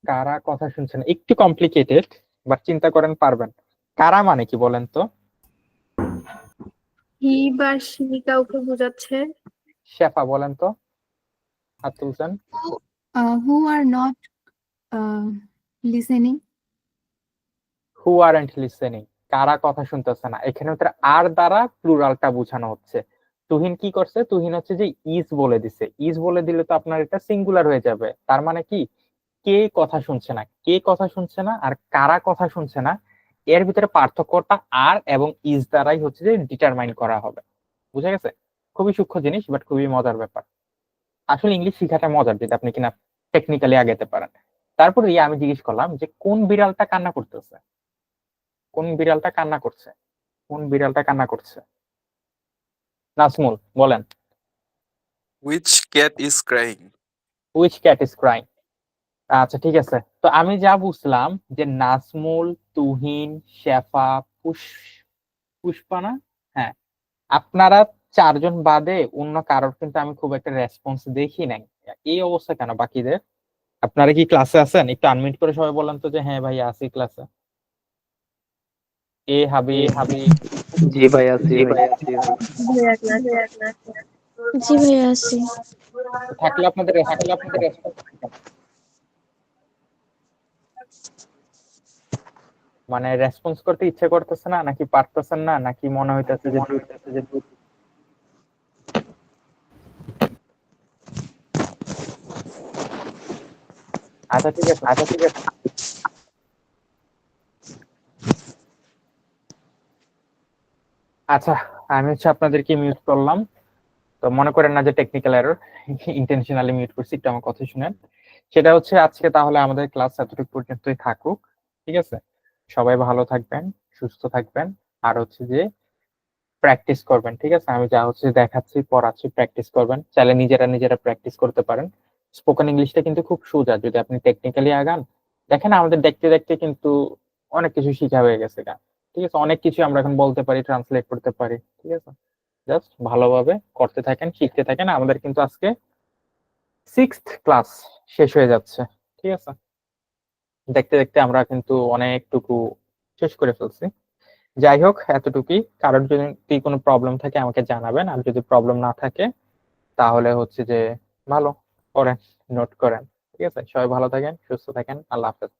কারা কথা শুনছে না, একটু কমপ্লিকেটেড, বাট চিন্তা করেন পারবেন। কারা মানে কি বলেন তো? হি বা সি কাউকে বোঝাচ্ছে। শেফা বলেন তো, হাত তুলছেন। Who are not listening? Who aren't listening, কারা কথা শুনতেছে না, এখানে হচ্ছে আর দ্বারা প্লুরালটা বোঝানো হচ্ছে। তুহিন কি করছে, তুহিন হচ্ছে যে ইজ বলে দিছে, ইজ বলে দিলে তো আপনার এটা সিঙ্গুলার হয়ে যাবে, তার মানে কি কে কথা শুনছে না, কে কথা শুনছে না আর কারা কথা শুনছে না, এর ভিতরে পার্থক্যটা আর এবং ইজ দ্বারাই হচ্ছে যে ডিটারমাইন করা হবে। বুঝা গেছে? খুবই সূক্ষ্ম জিনিস, বাট খুবই মজার ব্যাপার। আসলে ইংলিশ শেখাটা মজার, যেটা আপনি কিনা টেকনিক্যালি আগাতে পারেন। তারপরে আমি জিজ্ঞেস করলাম যে কোন বিড়ালটা কান্না করতেছে, কোন বিড়ালটা কান্না করছে, কোন বিড়ালটা কান্না করছে। নাজমুল বলেন। Which cat is crying? Which cat is crying? আচ্ছা, ঠিক আছে, তো আমি যা বুঝলাম যে নাজমুল, তুহিন, শেফা, পুষ্পানা, হ্যাঁ, আপনারা চারজন বাদে অন্য কারোর কিন্তু আমি খুব একটা রেসপন্স দেখি নাই। এই অবস্থা কেন বাকিদের? আপনারা কি ক্লাসে আছেন? একটু আনমিউট করে সবাই বলেন তো যে হ্যাঁ ভাই আছি ক্লাসে। এ হাবিব, জি ভাই আছি ভাই। জি ভাইয়া আছি। থাকলে আপনাদের রেসপন্স মানে রেসপন্স করতে ইচ্ছে করতেছে না, নাকি পারতেছেন না, নাকি মনে হইতেছে যে আচ্ছা ঠিক আছে, আচ্ছা ঠিক আছে, আচ্ছা, আমি হচ্ছে আপনাদেরকে মিউট করলাম। তো মনে করেন না যে টেকনিক্যাল এরর, ইন্টেনশনালি মিউট করছি, একটু আমার কথা শুনেন। সেটা হচ্ছে আজকে তাহলে আমাদের ক্লাস এতটুকু পর্যন্তই থাকুক, ঠিক আছে? সবাই ভালো থাকবেন, সুস্থ থাকবেন, আর হচ্ছে যে প্র্যাকটিস করবেন। ঠিক আছে, আমি যা হচ্ছে দেখাচ্ছি পড়াচ্ছি প্র্যাকটিস করবেন, চাইলে নিজেরা প্র্যাকটিস করতে পারেন। স্পোকেন ইংলিশটা কিন্তু খুব সোজা যদি আপনি টেকনিক্যালি আগান। দেখেন আমাদের দেখতে দেখতে কিন্তু অনেক কিছু শিখা হয়ে গেছে গা। ঠিক আছে, অনেক কিছু আমরা এখন বলতে পারি, ট্রান্সলেট করতে পারি। ঠিক আছে, জাস্ট ভালোভাবে করতে থাকেন, শিখতে থাকেন। আমাদের কিন্তু আজকে 6th ক্লাস শেষ হয়ে যাচ্ছে। ঠিক আছে, দেখতে দেখতে আমরা কিন্তু অনেকটুকু শেষ করে ফেলছি। যাই হোক, এতটুকুই। কারোর যদি কোনো প্রবলেম থাকে আমাকে জানাবেন, আর যদি প্রবলেম না থাকে তাহলে হচ্ছে যে ভালো করেন, নোট করেন। ঠিক আছে, সবাই ভালো থাকেন, সুস্থ থাকেন, আল্লাহ হাফেজ।